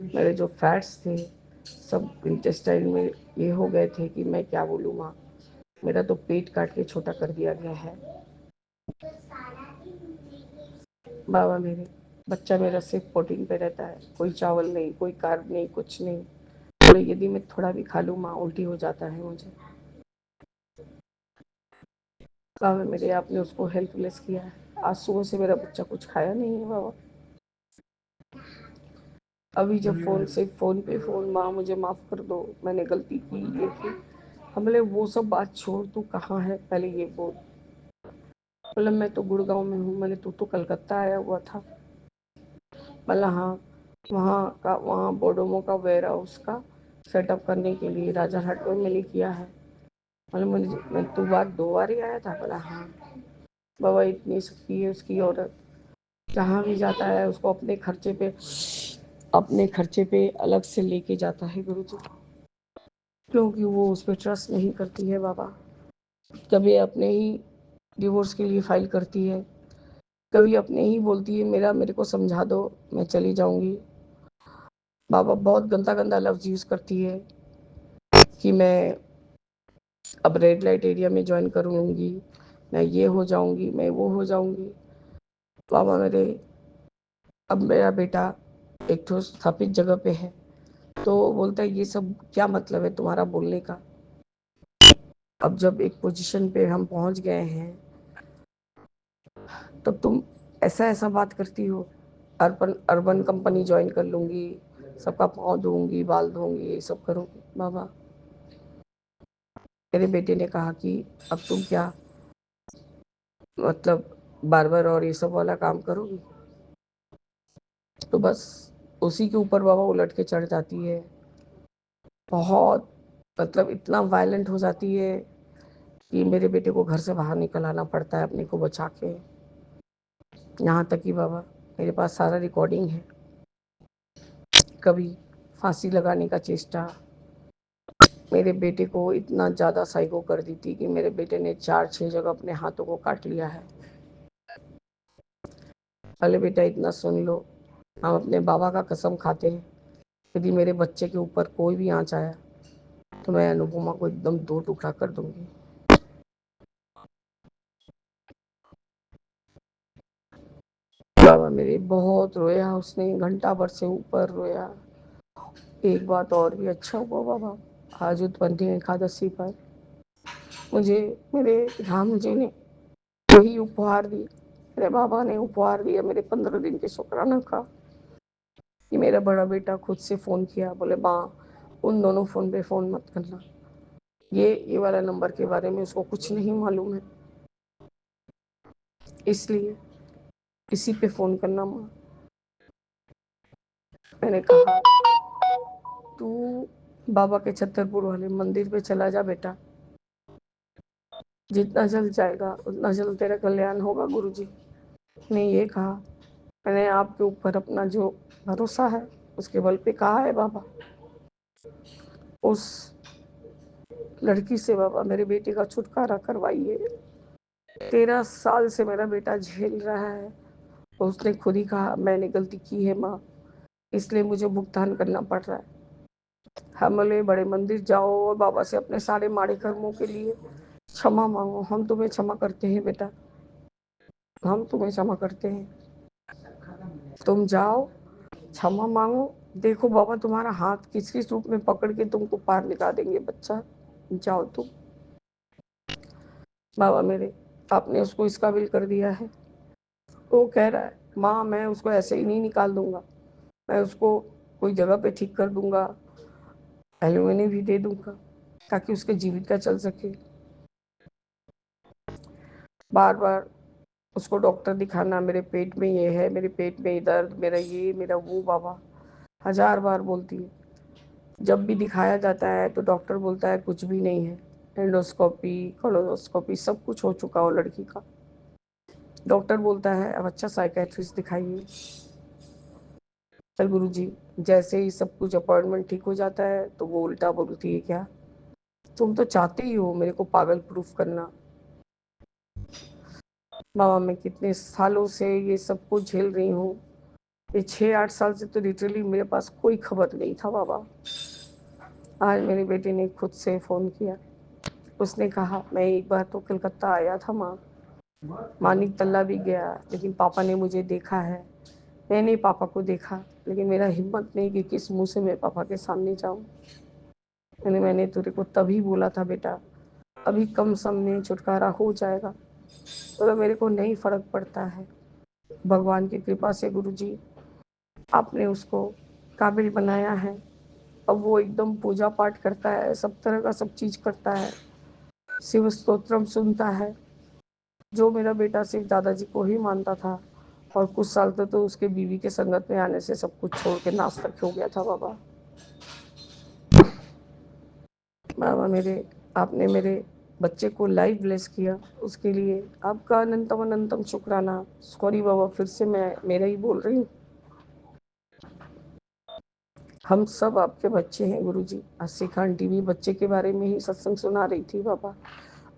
Speaker 4: मेरे जो फैट्स थे सब इंटेस्टाइन में ये हो गए थे कि मैं क्या बोलूँ माँ, मेरा तो पेट काट के छोटा कर दिया गया है। बाबा मेरे, बच्चा मेरा सिर्फ प्रोटीन पे रहता है, कोई चावल नहीं, कोई कार्ब नहीं, कुछ नहीं। तो यदि मैं थोड़ा भी खा लूँ माँ उल्टी हो जाता है मुझे। बाबा मेरे, आपने उसको हेल्पलेस किया है। आज सुबह से मेरा बच्चा कुछ खाया नहीं है बाबा। अभी जब फोन पे फोन, माँ मुझे माफ कर दो, मैंने गलती की, ये की। हमने वो सब बात छोड़, तू कहाँ है पहले ये बोल। मतलब मैं तो गुड़गांव में हूँ। मैंने, तू तो कलकत्ता आया हुआ था। मतलब हाँ, वहाँ बोडोमो का वेयर हाउस का सेटअप करने के लिए राजा हाट में मैंने किया है। मतलब मैं तो 2 बार ही आया था। बोला हाँ बाबा, इतनी शक्ति है उसकी औरत, जहाँ भी जाता है उसको अपने खर्चे पे अलग से लेके जाता है गुरुजी, क्योंकि वो उस पर ट्रस्ट नहीं करती है बाबा। कभी अपने ही डिवोर्स के लिए फाइल करती है, कभी अपने ही बोलती है मेरे को समझा दो मैं चली जाऊंगी। बाबा बहुत गंदा गंदा लफ्ज यूज करती है कि मैं अब रेड लाइट एरिया में ज्वाइन करूंगी, मैं ये हो जाऊंगी, मैं वो हो जाऊंगी। बाबा मेरे, अब मेरा बेटा एक तो स्थापित जगह पे है, तो बोलता है ये सब क्या मतलब है तुम्हारा बोलने का। अब जब एक पोजीशन पे हम पहुंच गए हैं तब तुम ऐसा ऐसा बात करती हो। अर्बन अर्बन कंपनी ज्वाइन कर लूंगी, सबका पाँव धोऊंगी, बाल धोऊंगी, ये सब करूंगी। बाबा मेरे बेटे ने कहा कि अब तुम क्या मतलब बार्बर और ये सब वाला काम करोगी। तो बस उसी के ऊपर बाबा उलट के चढ़ जाती है, बहुत मतलब इतना वायलेंट हो जाती है कि मेरे बेटे को घर से बाहर निकल आना पड़ता है अपने को बचा के। यहाँ तक कि बाबा मेरे पास सारा रिकॉर्डिंग है, कभी फांसी लगाने का चेष्टा। मेरे बेटे को इतना ज़्यादा साइको कर दी थी कि मेरे बेटे ने 4-6 जगह अपने हाथों को काट लिया है। अरे बेटा इतना सुन लो, हम अपने बाबा का कसम खाते हैं, यदि मेरे बच्चे के ऊपर कोई भी आँच आया तो मैं अनुपमा को एकदम 2 टुकड़ा कर दूंगी। बाबा मेरे बहुत रोया उसने, घंटा भर से ऊपर रोया। एक बात और भी अच्छा हुआ बाबा, आज उत्पत्ति एकादशी पर मुझे मेरे राम जी ने वही उपहार दी मेरे बाबा ने उपहार दिया मेरे 15 दिन के शुक्राना का कि मेरा बड़ा बेटा खुद से फ़ोन किया, बोले माँ उन दोनों फ़ोन पे फ़ोन मत करना, ये वाला नंबर के बारे में उसको कुछ नहीं मालूम है, इसलिए इसी पे फ़ोन करना माँ। मैंने कहा तू बाबा के छतरपुर वाले मंदिर पे चला जा बेटा, जितना जल्द जाएगा उतना जल्द तेरा कल्याण होगा गुरुजी ने ये कहा। मैंने आपके ऊपर अपना जो भरोसा है उसके बल पे कहा है बाबा, उस लड़की से बाबा मेरे बेटे का छुटकारा करवाइए। 13 साल से मेरा बेटा झेल रहा है, उसने खुद ही कहा मैंने गलती की है माँ, इसलिए मुझे भुगतान करना पड़ रहा है। हम बोले बड़े मंदिर जाओ और बाबा से अपने सारे माड़े कर्मों के लिए क्षमा मांगो, हम तुम्हें क्षमा करते हैं बेटा, हम तुम्हें क्षमा करते हैं, तुम जाओ क्षमा मांगो, देखो बाबा तुम्हारा हाथ किस किस रूप में पकड़ के तुमको पार लगा देंगे बच्चा, जाओ तुम। बाबा मेरे आपने उसको इस काबिल कर दिया है, वो कह रहा है माँ मैं उसको ऐसे ही नहीं निकाल दूंगा, मैं उसको कोई जगह पे ठीक कर दूंगा, एलुमिनी भी दे दूंगा ताकि उसके जीविका चल सके। बार बार उसको डॉक्टर दिखाना, मेरे पेट में ये है, मेरे पेट में दर्द, मेरा ये मेरा वो, बाबा 1000 बार बोलती है। जब भी दिखाया जाता है तो डॉक्टर बोलता है कुछ भी नहीं है, एंडोस्कोपी कोलोनोस्कोपी सब कुछ हो चुका हो लड़की का। डॉक्टर बोलता है अब अच्छा साइकेट्रिस्ट दिखाइए। चल गुरुजी, जैसे ही सब कुछ अपॉइंटमेंट ठीक हो जाता है तो वो उल्टा बोलती है क्या तुम तो चाहते ही हो मेरे को पागल प्रूफ करना। बाबा मैं कितने सालों से ये सब कुछ झेल रही हूँ, ये 6-8 साल से तो लिटरली मेरे पास कोई खबर नहीं था बाबा। आज मेरे बेटे ने खुद से फ़ोन किया, उसने कहा मैं एक बार तो कलकत्ता आया था माँ, मानिक तल्ला भी गया, लेकिन पापा ने मुझे देखा है, मैंने पापा को देखा, लेकिन मेरा हिम्मत नहीं कि किस मुंह से मैं पापा के सामने जाऊँ। मैंने तेरे को तभी बोला था बेटा, अभी कम समय में छुटकारा हो जाएगा, तो मेरे को नहीं फर्क पड़ता है। भगवान की कृपा से गुरुजी आपने उसको काबिल बनाया है, अब वो एकदम पूजा पाठ करता है, सब तरह का सब चीज़ करता है, शिव स्तोत्रम सुनता है, जो मेरा बेटा सिर्फ दादाजी को ही मानता था, और कुछ साल तक तो उसके बीवी के संगत में आने से सब कुछ छोड़ के नास्तिक हो गया था बाबा। बाबा मेरे आपने मेरे बच्चे को लाइव ब्लेस किया, उसके लिए आपका अनंतम अनंतम शुक्राना। सॉरी बाबा फिर से मैं मेरा ही बोल रही हूँ, हम सब आपके बच्चे हैं गुरुजी। अस्सी खान टीवी बच्चे के बारे में ही सत्संग सुना रही थी बाबा,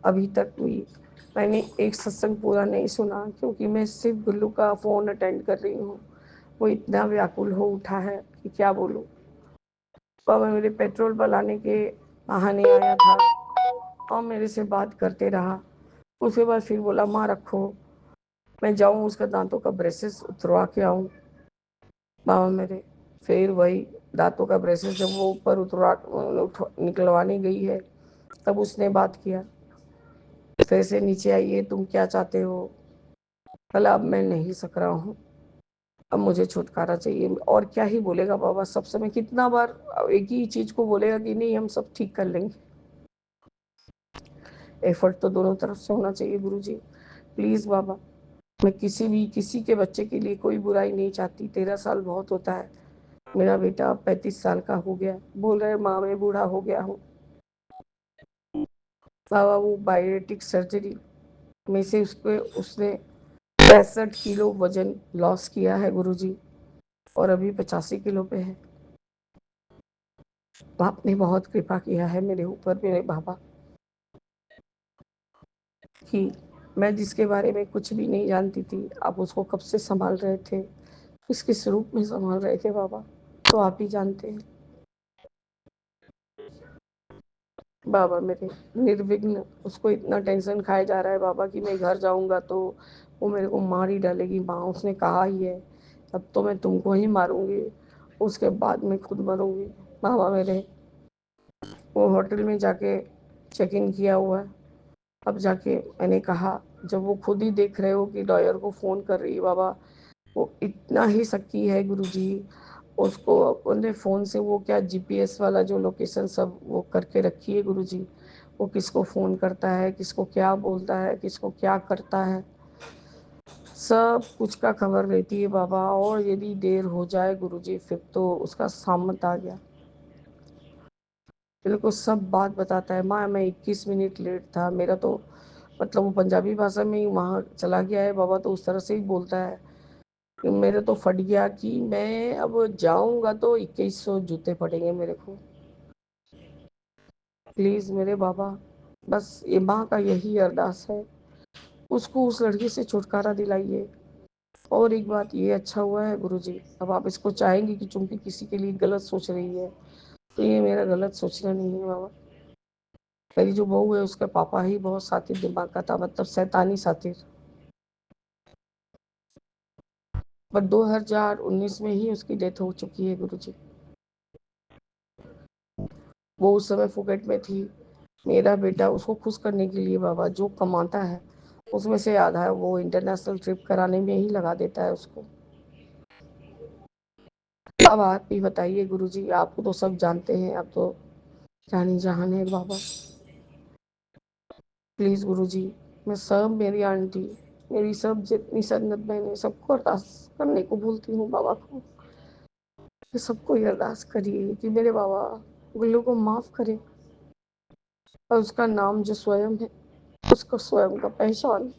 Speaker 4: अभी तक भी मैंने एक सत्संग पूरा नहीं सुना, क्योंकि मैं सिर्फ गुल्लू का फ़ोन अटेंड कर रही हूँ, वो इतना व्याकुल हो उठा है कि क्या बोलूँ। बाबा मेरे पेट्रोल भराने के बहाने आया था और मेरे से बात करते रहा, उसके बाद फिर बोला माँ रखो, मैं जाऊँ उसका दांतों का ब्रेसेस उतरवा के आऊँ। बाबा मेरे फिर वही दांतों का ब्रेसेस जब वो ऊपर निकलवाने गई है, तब उसने बात किया, फिर से नीचे आइए तुम क्या चाहते हो। कल अब मैं नहीं सक रहा हूँ, अब मुझे छुटकारा चाहिए। और क्या ही बोलेगा बाबा, सब समय कितना बार एक ही चीज को बोलेगा कि नहीं हम सब ठीक कर लेंगे। एफर्ट तो दोनों तरफ से होना चाहिए गुरुजी, प्लीज बाबा। मैं किसी के बच्चे के लिए कोई बुराई नहीं चाहती, 13 साल बहुत होता है, मेरा बेटा 35 साल का हो गया, बोल रहे माँ मैं बूढ़ा हो गया हूँ। बाबा वो बायोटिक सर्जरी में से उसने 65 किलो वजन लॉस किया है गुरुजी, और अभी 85 किलो पे है। आपने बहुत कृपा किया है मेरे ऊपर मेरे बाबा, कि मैं जिसके बारे में कुछ भी नहीं जानती थी, आप उसको कब से संभाल रहे थे, किस किस रूप में संभाल रहे थे बाबा, तो आप ही जानते हैं। बाबा मेरे निर्विघ्न उसको इतना टेंशन खाया जा रहा है बाबा कि मैं घर जाऊंगा तो वो मेरे को मार ही डालेगी। माँ उसने कहा ही है अब तो मैं तुमको ही मारूंगी, उसके बाद मैं खुद मरूंगी। बाबा मेरे वो होटल में जाके चेक इन किया हुआ है, अब जाके मैंने कहा जब वो खुद ही देख रहे हो कि लॉयर को फ़ोन कर रही है बाबा, वो इतना ही शक्ति है गुरुजी, उसको उन्हें फ़ोन से वो क्या जीपीएस वाला जो लोकेशन सब वो करके रखी है गुरुजी, वो किसको फ़ोन करता है, किसको क्या बोलता है, किसको क्या करता है, सब कुछ का खबर रहती है बाबा। और यदि देर हो जाए गुरुजी फिर तो उसका सामत आ गया, बिल्कुल सब बात बताता है। माँ मैं 21 मिनट लेट था, मेरा तो मतलब वो पंजाबी भाषा में ही वहाँ चला गया है बाबा, तो उस तरह से ही बोलता है कि मेरे तो फट गया कि मैं अब जाऊंगा तो 2100 जूते पड़ेंगे मेरे को। प्लीज़ मेरे बाबा, बस ये माँ का यही अरदास है, उसको उस लड़की से छुटकारा दिलाइए। और एक बात ये अच्छा हुआ है गुरुजी, अब आप इसको चाहेंगे कि चूंकि किसी के लिए गलत सोच रही है, तो ये मेरा गलत सोचना नहीं है बाबा। मेरी जो बहू है उसका पापा ही बहुत सातिर दिमाग का था, मतलब शैतानी सातिर, पर 2019 में ही उसकी डेथ हो चुकी है गुरुजी। वो उस समय फुकेट में थी। मेरा बेटा उसको खुश करने के लिए बाबा जो कमाता है उसमें से आधा वो इंटरनेशनल ट्रिप कराने में ही लगा देता है उसको। अब आप ही बताइए गुरुजी, आपको तो सब जानते हैं, आप तो जानी जहान है बाबा। प्लीज़ गुरुजी, मैं सब, मेरी आंटी, मेरी सब जितनी संगत बहनें, सबको अरदास करने को बोलती हूँ बाबा को कि सबको ये अरदास करिए कि मेरे बाबा गुल्लू को माफ़ करे और उसका नाम जो स्वयं है उसको स्वयं का पहचान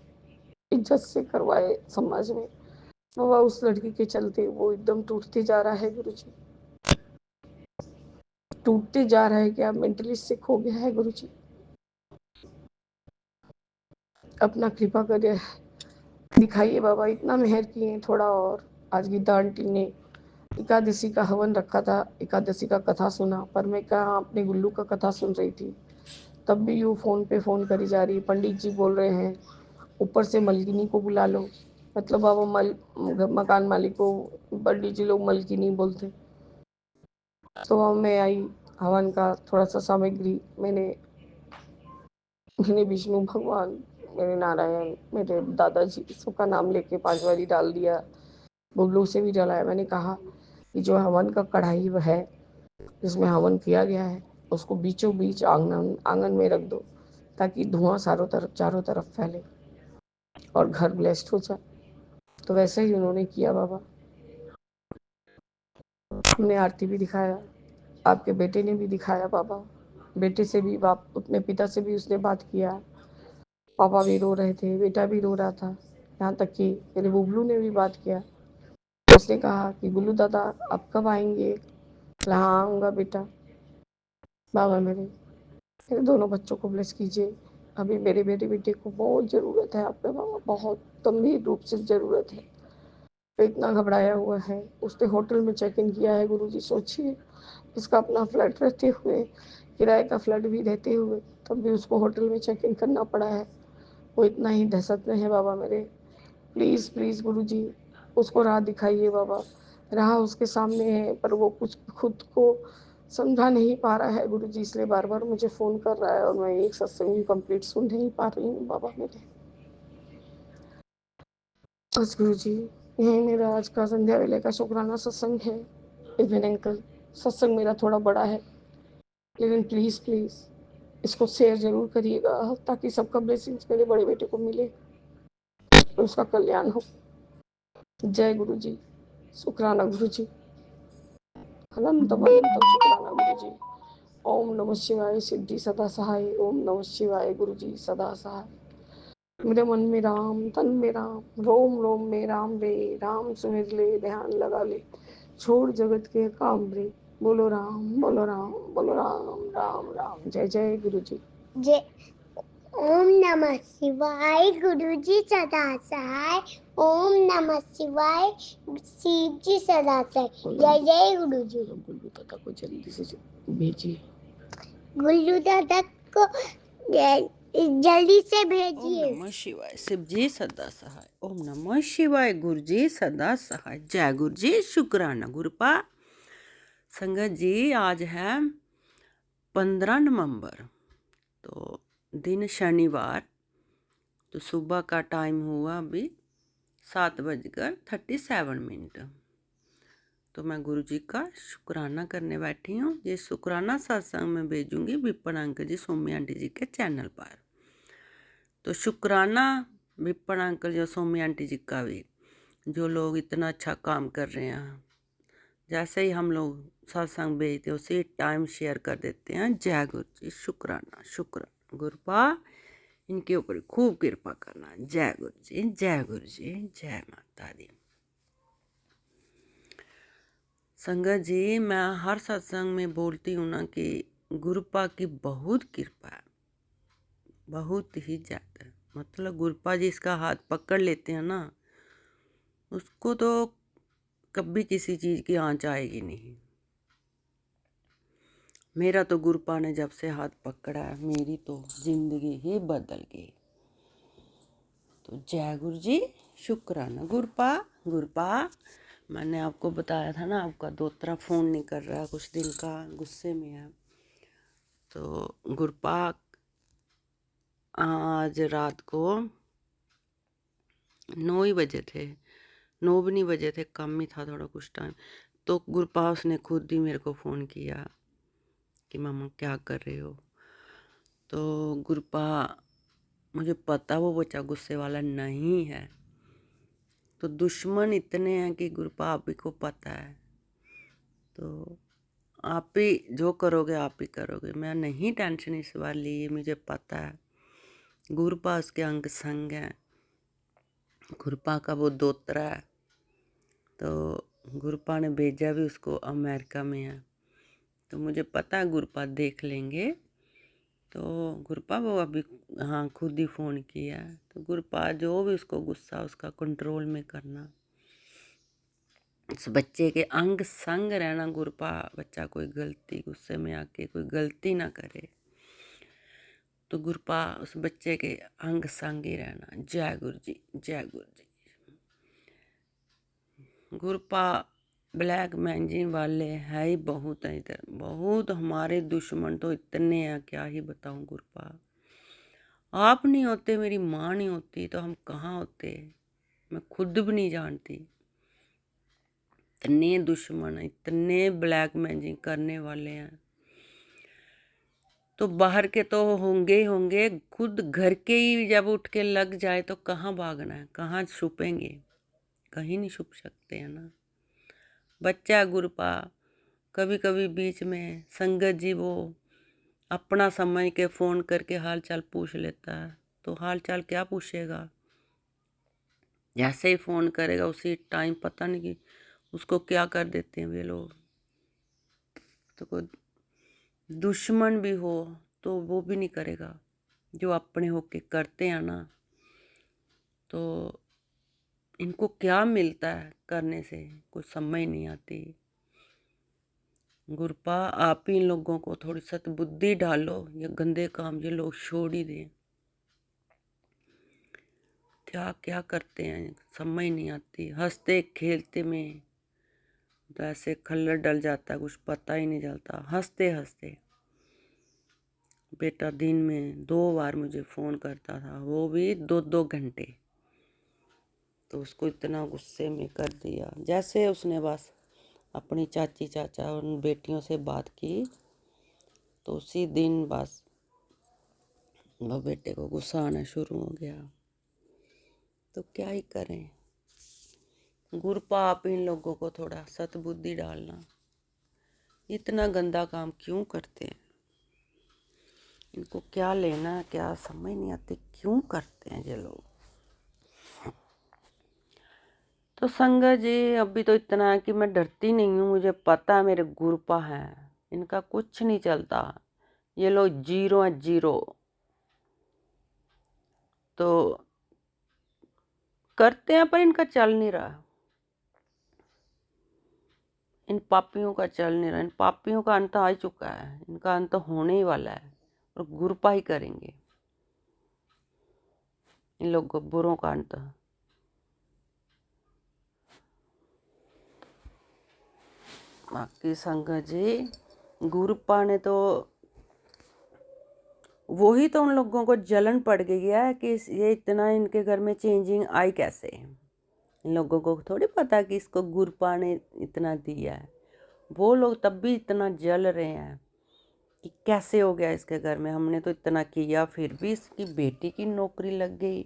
Speaker 4: इज्जत से करवाए समाज में। बाबा उस लड़की के चलते वो एकदम टूटते जा रहा है गुरुजी, टूटते जा रहा है, क्या मेंटली सिक हो गया है गुरुजी। अपना कृपा करिए, दिखाइए बाबा, इतना मेहर किए थोड़ा और। आज गीता आंटी ने एकादशी का हवन रखा था, एकादशी का कथा सुना, पर मैं कहाँ अपने गुल्लू का कथा सुन रही थी, तब भी यूँ फ़ोन पे फ़ोन करी जा रही। पंडित जी बोल रहे हैं ऊपर से मलकिनी को बुला लो, मतलब बाबा मकान मालिक को पंडित जी लोग मलकिनी बोलते। तो अब मैं आई, हवन का थोड़ा सा सामग्री मैंने मैंने विष्णु भगवान, मेरे नारायण, मेरे दादाजी सबका नाम लेके 5 बारी डाल दिया, बुबलू से भी डलाया। मैंने कहा कि जो हवन का कढ़ाई है जिसमें हवन किया गया है उसको बीचों बीच आंगन में रख दो, ताकि धुआं चारों तरफ फैले और घर ब्लेस्ड हो जाए। तो वैसे ही उन्होंने किया बाबा। हमने आरती भी दिखाया, आपके बेटे ने भी दिखाया बाबा, बेटे से भी, बाप अपने पिता से भी उसने बात किया। पापा भी रो रहे थे, बेटा भी रो रहा था, यहाँ तक कि मेरे बुबलू ने भी बात किया। उसने कहा कि गुल्लू दादा आप कब आएंगे? हाँ आऊँगा बेटा। बाबा मेरे दोनों बच्चों को ब्लेस कीजिए। अभी मेरे बेटे को बहुत ज़रूरत है आपका बाबा, बहुत गंभीर रूप से ज़रूरत है। तो इतना घबराया हुआ है, उसने होटल में चेक इन किया है गुरुजी। सोचिए, उसका अपना फ्लैट रहते हुए, किराए का फ्लैट भी रहते हुए, तब भी उसको होटल में चेक इन करना पड़ा है। वो इतना ही दहशत में है बाबा मेरे। प्लीज़ प्लीज़ गुरुजी, उसको राह दिखाइए बाबा। राह उसके सामने है पर वो कुछ खुद को समझा नहीं पा रहा है गुरुजी, इसलिए बार बार मुझे फ़ोन कर रहा है और मैं एक सत्संग भी कंप्लीट सुन नहीं पा रही हूँ बाबा मेरे। बस गुरुजी, यही मेरा आज का संध्या वेले का शुक्राना सत्संग है। इवन अंकल, सत्संग मेरा थोड़ा बड़ा है, लेकिन प्लीज़ प्लीज़ इसको शेयर ज़रूर करिएगा, ताकि सबका ब्लेसिंग्स मेरे बड़े बेटे को मिले और उसका कल्याण हो। जय गुरुजी, शुक्राना गुरुजी, अनंतम अनंतम शुक्राना गुरुजी। ओम नमः शिवाय, सिद्धि सदा सहाय। ओम नमः शिवाय गुरुजी, सदा सहाय। मेरे मन में राम, तन में राम, रोम रोम में राम रे। राम सुमिर ले, ध्यान लगा ले, छोड़ जगत के काम रे। बोलो राम, बोलो राम, बोलो राम, राम राम। जय जय गुरुजी।
Speaker 5: जय। ओम नमः शिवाय, गुरुजी सदा सहाय। ओम नमः शिवाय, शिव जी सदा सहाय। जय जय गुरुजी।
Speaker 4: गुल्लू दादा को जल्दी से भेजिए,
Speaker 5: गुल्लू दादा को जल्दी से
Speaker 6: ओम
Speaker 5: भेजिए।
Speaker 6: नमः शिवाय, शिव जी सदा सहाय। ओम नमः शिवाय, गुरु जी सदा सहाय। जय गुरु जी, शुक्राना गुरुपा। संगत जी, आज है 15 नवंबर, तो दिन शनिवार। तो सुबह का टाइम हुआ अभी 7:37। तो मैं गुरु जी का शुक्राना करने बैठी हूँ। ये शुक्राना सत्संग में भेजूंगी विपिन अंकल जी सोमी आंटी जी के चैनल पर। तो शुक्राना विपिन अंकल जी और सोमी आंटी जी का भी, जो लोग इतना अच्छा काम कर रहे हैं। जैसे ही हम लोग सत्संग भेजते उसी टाइम शेयर कर देते हैं। जय गुरु जी, शुक्राना शुक्राना। गुरुपा इनके ऊपर खूब कृपा करना। जय गुरु जी, जय गुरु जी, जय माता दी। संगत जी, मैं हर सत्संग में बोलती हूँ ना कि गुरुपा की बहुत कृपा है, बहुत ही ज़्यादा। मतलब गुरुपा जी इसका हाथ पकड़ लेते हैं ना, उसको तो कभी किसी चीज़ की आँच आएगी नहीं। मेरा तो गुरुपा ने जब से हाथ पकड़ा है, मेरी तो जिंदगी ही बदल गई। तो जय गुरु जी, शुक्राना गुरुपा। गुरुपा, मैंने आपको बताया था ना, आपका दोतरा फ़ोन नहीं कर रहा है, कुछ दिन का गुस्से में है। तो गुरुपा आज रात को 9 ही बजे थे, 9 भी नहीं बजे थे, कम ही था थोड़ा कुछ टाइम। तो गुरुपा उसने खुद ही मेरे को फ़ोन किया कि मामा क्या कर रहे हो। तो गुरुपा, मुझे पता वो बच्चा गुस्से वाला नहीं है। तो दुश्मन इतने हैं कि गुरुपा आप ही को पता है। तो आप ही जो करोगे आप ही करोगे। मैं नहीं टेंशन इस बार ली, मुझे पता है। गुरुपा उसके अंग संग है, गुरुपा का वो दोतरा है। तो गुरुपा ने भेजा भी उसको, अमेरिका में है। तो मुझे पता है गुरुपा देख लेंगे। तो गुरुपा वो अभी हाँ खुद ही फ़ोन किया। तो गुरुपा जो भी उसको गुस्सा उसका कंट्रोल में करना, उस बच्चे के अंग संग रहना। गुरुपा बच्चा कोई गलती गुस्से में आके कोई गलती ना करे, तो गुरुपा उस बच्चे के अंग संग ही रहना। जय गुरु जी, जय गुरु जी। गुरुपा ब्लैक मैजिक वाले है ही बहुत है इधर, बहुत। हमारे दुश्मन तो इतने हैं, क्या ही बताऊं। गुरुपा आप नहीं होते, मेरी माँ नहीं होती, तो हम कहाँ होते, मैं खुद भी नहीं जानती। इतने दुश्मन, इतने ब्लैक मैजिक करने वाले हैं। तो बाहर के तो होंगे ही होंगे, खुद घर के ही जब उठ के लग जाए तो कहाँ भागना है, कहाँ छुपेंगे, कहीं नहीं छुप सकते हैं ना। बच्चा गुरुपा कभी कभी बीच में संगत जी वो अपना समझ के फ़ोन करके हाल चाल पूछ लेता है। तो हाल चाल क्या पूछेगा, जैसे ही फ़ोन करेगा उसी टाइम पता नहीं कि उसको क्या कर देते हैं वे लोग। तो कोई दुश्मन भी हो तो वो भी नहीं करेगा, जो अपने होके करते हैं ना। तो इनको क्या मिलता है करने से, कुछ समझ नहीं आती। गुरुपा आप ही इन लोगों को थोड़ी सतबुद्धि डालो, ये गंदे काम ये लोग छोड़ ही दें। क्या क्या करते हैं समझ नहीं आती। हंसते खेलते में तो ऐसे खल्लड़ डल जाता है, कुछ पता ही नहीं चलता। हंसते हंसते बेटा दिन में 2 बार मुझे फ़ोन करता था, वो भी 2-2 घंटे। तो उसको इतना गुस्से में कर दिया। जैसे उसने बस अपनी चाची चाचा उन बेटियों से बात की, तो उसी दिन बस वो बेटे को गुस्सा आना शुरू हो गया। तो क्या ही करें। गुरुपा आप इन लोगों को थोड़ा सतबुद्धि डालना, इतना गंदा काम क्यों करते हैं, इनको क्या लेना क्या समझ नहीं आती, क्यों करते हैं ये लोग। तो संगत जी अभी तो इतना है कि मैं डरती नहीं हूँ, मुझे पता है मेरे गुरुपा हैं, इनका कुछ नहीं चलता। ये लोग 0 है, 0। तो करते हैं पर इनका चल नहीं रहा, इन पापियों का चल नहीं रहा। इन पापियों का अंत आ चुका है, इनका अंत होने ही वाला है, और गुरुपा ही करेंगे इन लोगों बुरों का अंत। बाकी संगत जी गुरुपा ने तो वही तो उन लोगों को जलन पड़ गई है कि ये इतना इनके घर में चेंजिंग आई कैसे। इन लोगों को थोड़ी पता कि इसको गुरपा ने इतना दिया है। वो लोग तब भी इतना जल रहे हैं कि कैसे हो गया इसके घर में, हमने तो इतना किया फिर भी इसकी बेटी की नौकरी लग गई,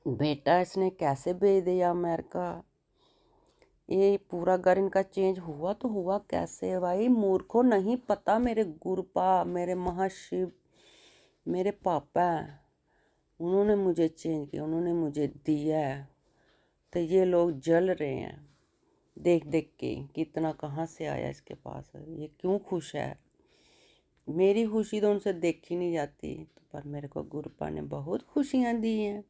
Speaker 6: बेटा इसने कैसे भेज दिया अमेरिका। ये पूरा घर इनका चेंज हुआ तो हुआ कैसे भाई। मूर्खों, नहीं पता मेरे गुरुपा, मेरे महाशिव, मेरे पापा हैं, उन्होंने मुझे चेंज किया, उन्होंने मुझे दिया है। तो ये लोग जल रहे हैं देख देख के कि इतना कहाँ से आया इसके पास, ये क्यों खुश है। मेरी खुशी तो उनसे देखी नहीं जाती, तो पर मेरे को गुरुपा ने बहुत खुशियाँ दी हैं।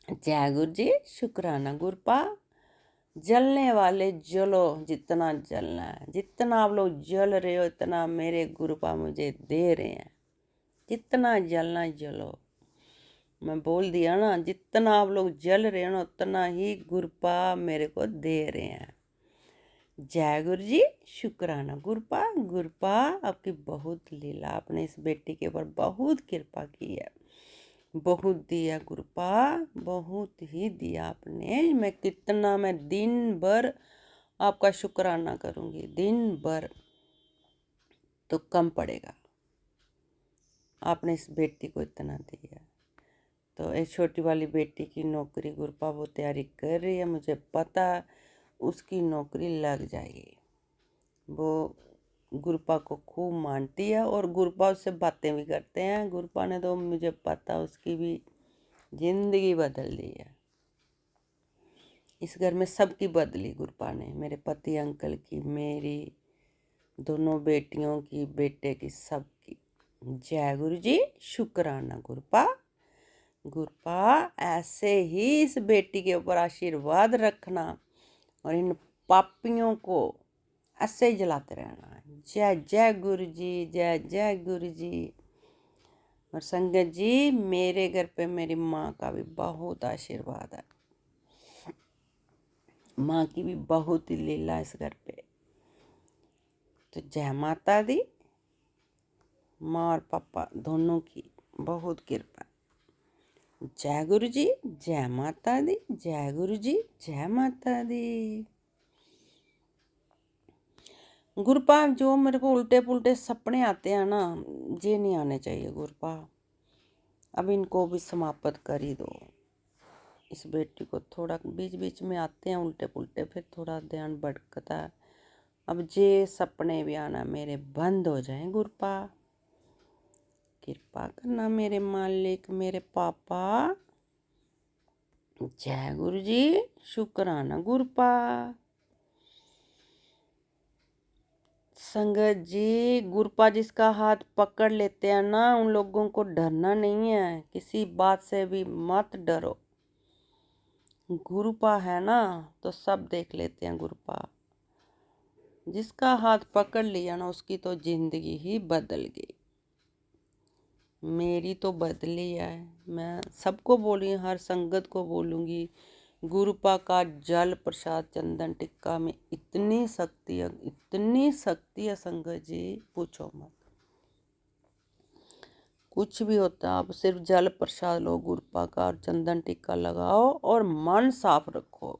Speaker 6: जय गुरु जी, शुक्राना गुरुपा। जलने वाले जलो, जितना जलना है, जितना आप लोग जल रहे हो इतना मेरे गुरुपा मुझे दे रहे हैं। जितना जलना जलो, मैं बोल दिया ना, जितना आप लोग जल रहे हो ना उतना ही गुरुपा मेरे को दे रहे हैं। जय गुरु जी, शुक्राना गुरुपा। गुरुपा आपकी बहुत लीला, आपने इस बेटी के ऊपर बहुत कृपा की है, बहुत दिया गुरुपा, बहुत ही दिया आपने। मैं दिन भर आपका शुक्राना करूंगी, दिन भर तो कम पड़ेगा। आपने इस बेटी को इतना दिया। तो एक छोटी वाली बेटी की नौकरी गुरुपा वो तैयारी कर रही है, मुझे पता उसकी नौकरी लग जाएगी। वो गुरुपा को खूब मानती है और गुरुपा उससे बातें भी करते हैं। गुरुपा ने तो मुझे पता उसकी भी जिंदगी बदल दी है। इस घर में सबकी बदली गुरुपा ने, मेरे पति अंकल की, मेरी, दोनों बेटियों की, बेटे की, सबकी। जय गुरु जी, शुक्राना गुरुपा। गुरुपा ऐसे ही इस बेटी के ऊपर आशीर्वाद रखना और इन पापियों को ऐसे ही जलाते रहना। जय जय गुरु जी, जय जय गुरु जी। और संगत जी, मेरे घर पे मेरी माँ का भी बहुत आशीर्वाद है, माँ की भी बहुत ही लीला इस घर पे। तो जय माता दी, माँ और पापा दोनों की बहुत कृपा। जय गुरु जी, जय माता दी, जय गुरु जी, जय माता दी। गुरुपा, जो मेरे को उल्टे पुल्टे सपने आते हैं ना, ये नहीं आने चाहिए गुरुपा। अब इनको भी समाप्त कर ही दो। इस बेटी को थोड़ा बीच बीच में आते हैं उल्टे पुल्टे, फिर थोड़ा ध्यान भटकता है। अब जे सपने भी आना मेरे बंद हो जाएं गुरुपा। कृपा करना मेरे मालिक, मेरे पापा। जय गुरु जी, शुक्राना गुरुपा। संगत जी, गुरुपा जिसका हाथ पकड़ लेते हैं ना, उन लोगों को डरना नहीं है, किसी बात से भी मत डरो। गुरुपा है ना तो सब देख लेते हैं गुरुपा। जिसका हाथ पकड़ लिया ना उसकी तो जिंदगी ही बदल गई। मेरी तो बदली है। मैं सबको बोली, हर संगत को बोलूँगी, गुरुपा का जल प्रसाद चंदन टिक्का में इतनी शक्ति है, इतनी शक्ति है संगत जी, पूछो मत। कुछ भी होता है, आप सिर्फ जल प्रसाद लो गुरुपा का और चंदन टिक्का लगाओ और मन साफ रखो,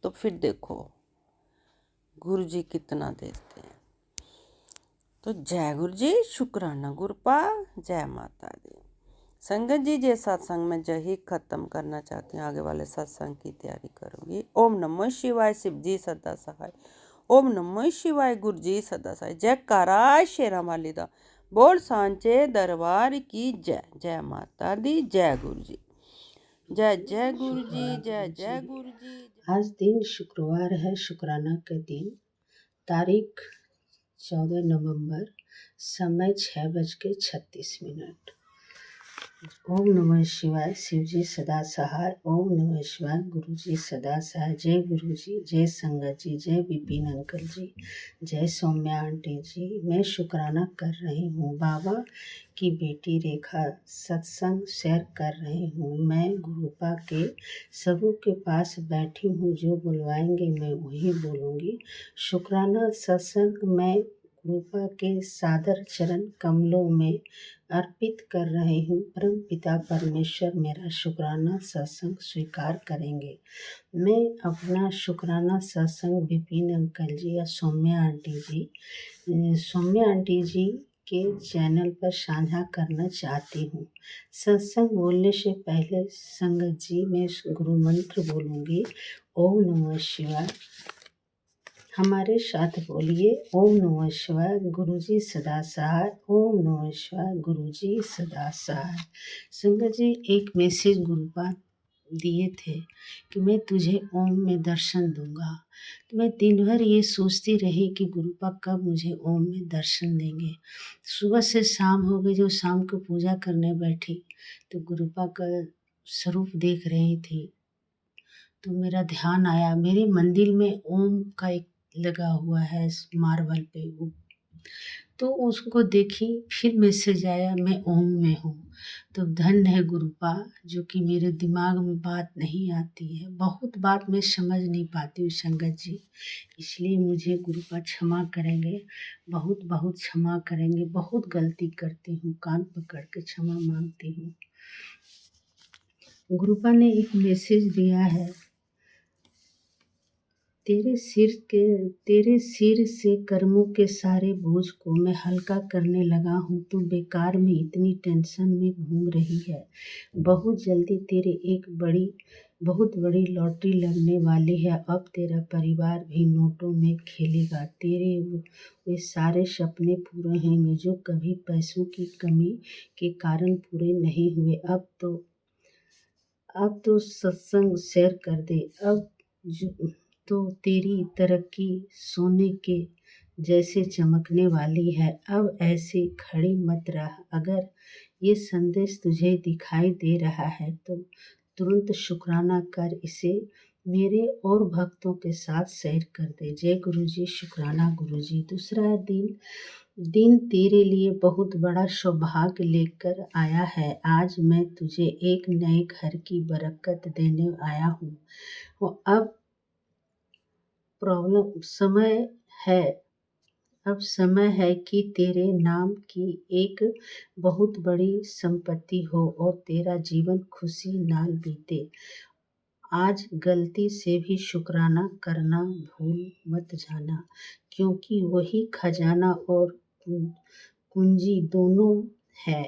Speaker 6: तो फिर देखो गुरु जी कितना देते हैं। तो जय गुरु जी, शुक्राना गुरुपा। जय माता दी। संगत जी, जे सत्संग में जही खत्म करना चाहती हूँ, आगे वाले सत्संग की तैयारी करूंगी। ओम नमः शिवाय, शिव जी सदा सहाय। ओम नमः शिवाय, गुरु जी सदा सहाय। जयकारा शेरा वाली दा, बोल सांचे दरबार की जय। जय माता दी, जय गुरु जी, जय जय गुरु जी, जय जय गुरु जी।
Speaker 7: आज दिन शुक्रवार है, शुक्राना के दिन, तारीख 14 नवंबर, समय 6:36। ओम नमः शिवाय, शिव जी सदा सहाय। ओम नमः शिवाय, गुरु जी सदा सहाय। जय गुरु जी, जय संगत जी, जय विपिन अंकल जी, जय सौम्या आंटी जी। मैं शुक्राना कर रही हूँ, बाबा की बेटी रेखा सत्संग शेयर कर रही हूँ। मैं गुरुपा के सबों के पास बैठी हूँ, जो बुलवाएंगे मैं वही बोलूँगी। शुक्राना सत्संग में रूपा के सादर चरण कमलों में अर्पित कर रही हूँ। परम पिता परमेश्वर मेरा शुक्राना सत्संग स्वीकार करेंगे। मैं अपना शुक्राना सत्संग विपिन अंकल जी या सौम्या आंटी जी के चैनल पर साझा करना चाहती हूँ। सत्संग बोलने से पहले संगत जी मैं गुरु मंत्र बोलूँगी। ओम नमः शिवाय। हमारे साथ बोलिए ओम नमः शिवाय गुरुजी सदा सहाय। ओम नमः शिवाय गुरुजी सदा सहाय। संगत जी एक मैसेज गुरुपाद दिए थे कि मैं तुझे ओम में दर्शन दूंगा। तो मैं दिन भर ये सोचती रही कि गुरुपा कब मुझे ओम में दर्शन देंगे। सुबह से शाम हो गई, जो शाम को पूजा करने बैठी तो गुरुपा का स्वरूप देख रही थी तो मेरा ध्यान आया, मेरे मंदिर में ओम का एक लगा हुआ है मार्बल पे वो, तो उसको देखी, फिर मैसेज आया मैं ओम में हूँ। तो धन्य है गुरुपा जो कि मेरे दिमाग में बात नहीं आती है, बहुत बात मैं समझ नहीं पाती हूँ संगत जी, इसलिए मुझे गुरुपा क्षमा करेंगे, बहुत बहुत क्षमा करेंगे। बहुत गलती करती हूँ, कान पकड़ के क्षमा मांगती हूँ। गुरुपा ने एक मैसेज दिया है, तेरे सिर से कर्मों के सारे बोझ को मैं हल्का करने लगा हूँ। तू बेकार में इतनी टेंशन में घूम रही है। बहुत जल्दी तेरे एक बहुत बड़ी लॉटरी लगने वाली है। अब तेरा परिवार भी नोटों में खेलेगा। तेरे वे सारे सपने पूरे होंगे जो कभी पैसों की कमी के कारण पूरे नहीं हुए। अब तो सत्संग शेयर कर दे। अब तो तेरी तरक्की सोने के जैसे चमकने वाली है। अब ऐसे खड़ी मत रह। अगर ये संदेश तुझे दिखाई दे रहा है तो तुरंत शुक्राना कर, इसे मेरे और भक्तों के साथ शेयर कर दे। जय गुरुजी। शुक्राना गुरुजी। दूसरा दिन तेरे लिए बहुत बड़ा सौभाग्य लेकर आया है। आज मैं तुझे एक नए घर की बरकत देने आया हूँ। अब समय है कि तेरे नाम की एक बहुत बड़ी संपत्ति हो और तेरा जीवन खुशी नाल बीते। आज गलती से भी शुक्राना करना भूल मत जाना, क्योंकि वही खजाना और कुंजी दोनों है।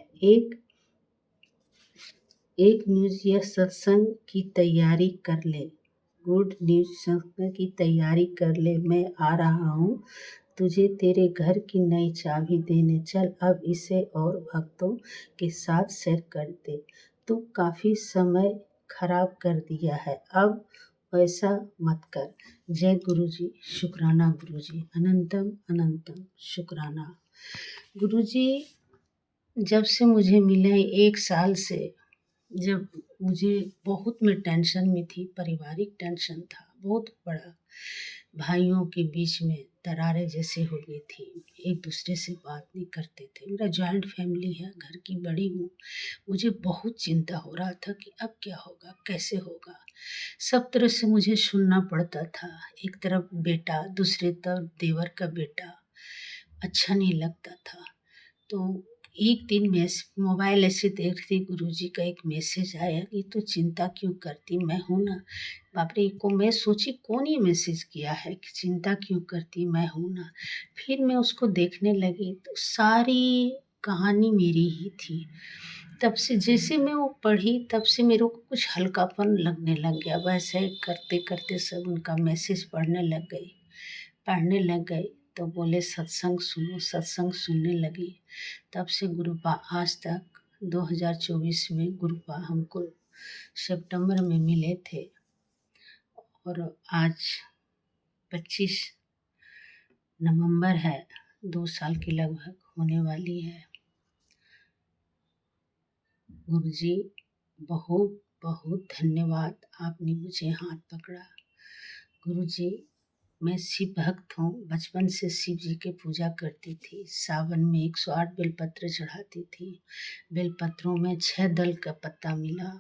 Speaker 7: एक न्यूज़ या सत्संग की तैयारी कर ले। गुड न्यूज़ सत्संग की तैयारी कर ले। मैं आ रहा हूँ तुझे तेरे घर की नई चाबी देने। चल अब इसे और भक्तों के साथ शेयर कर दे। तू काफ़ी समय खराब कर दिया है, अब वैसा मत कर। जय गुरुजी। शुक्राना गुरुजी। अनंतम अनंतम शुक्राना गुरुजी। जब से मुझे मिले 1 साल से, जब मुझे बहुत मैं टेंशन में थी, पारिवारिक टेंशन था बहुत बड़ा, भाइयों के बीच में दरारें जैसे हो गई थी, एक दूसरे से बात नहीं करते थे। मेरा जॉइंट फैमिली है, घर की बड़ी हूँ। मुझे बहुत चिंता हो रहा था कि अब क्या होगा, कैसे होगा। सब तरह से मुझे सुनना पड़ता था। एक तरफ बेटा, दूसरे तरफ देवर का बेटा, अच्छा नहीं लगता था। तो एक दिन मोबाइल ऐसे देख रही, गुरुजी का एक मैसेज आया कि तू चिंता क्यों करती, मैं हूँ ना। बाप रे, को मैं सोची कौन ये मैसेज किया है कि चिंता क्यों करती, मैं हूँ ना। फिर मैं उसको देखने लगी तो सारी कहानी मेरी ही थी। तब से जैसे मैं वो पढ़ी, तब से मेरे को कुछ हल्कापन लगने लग गया। वैसे करते करते सब उनका मैसेज पढ़ने लग गई तो बोले सत्संग सुनो। सत्संग सुनने लगी। तब से गुरुपा आज तक 2024 में गुरुपा हमको सितंबर में मिले थे और आज 25 नवंबर है, 2 साल की लगभग होने वाली है। गुरुजी बहुत बहुत धन्यवाद, आपने मुझे हाथ पकड़ा। गुरुजी मैं शिव भक्त हूँ, बचपन से शिव जी की पूजा करती थी। सावन में 108 बेलपत्र चढ़ाती थी। बेलपत्रों में 6 दल का पत्ता मिला,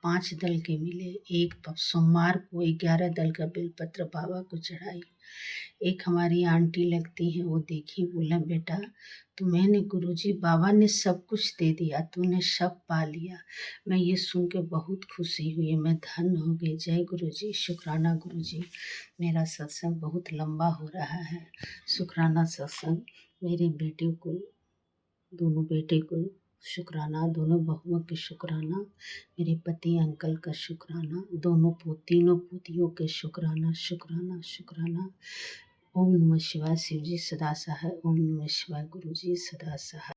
Speaker 7: 5 दल के मिले। एक सोमवार को 11 दल का बेलपत्र बाबा को चढ़ाई। एक हमारी आंटी लगती हैं, वो देखी, बोला बेटा तुम्हें गुरुजी बाबा ने सब कुछ दे दिया, तूने सब पा लिया। मैं ये सुन के बहुत खुशी हुई, मैं धन्य हो गई। जय गुरुजी, शुक्राना गुरुजी। मेरा सत्संग बहुत लंबा हो रहा है। शुक्राना सत्संग। मेरे बेटे को, दोनों बेटे को शुक्राना, दोनों बहुओं के शुक्राना, मेरे पति अंकल का शुक्राना, तीनों पोतियों के शुक्राना शुक्राना शुक्राना। ओम नमः शिवाय। शिव जी सदा सहाय। ओम नमः शिवाय। गुरु जी सदा सहाय।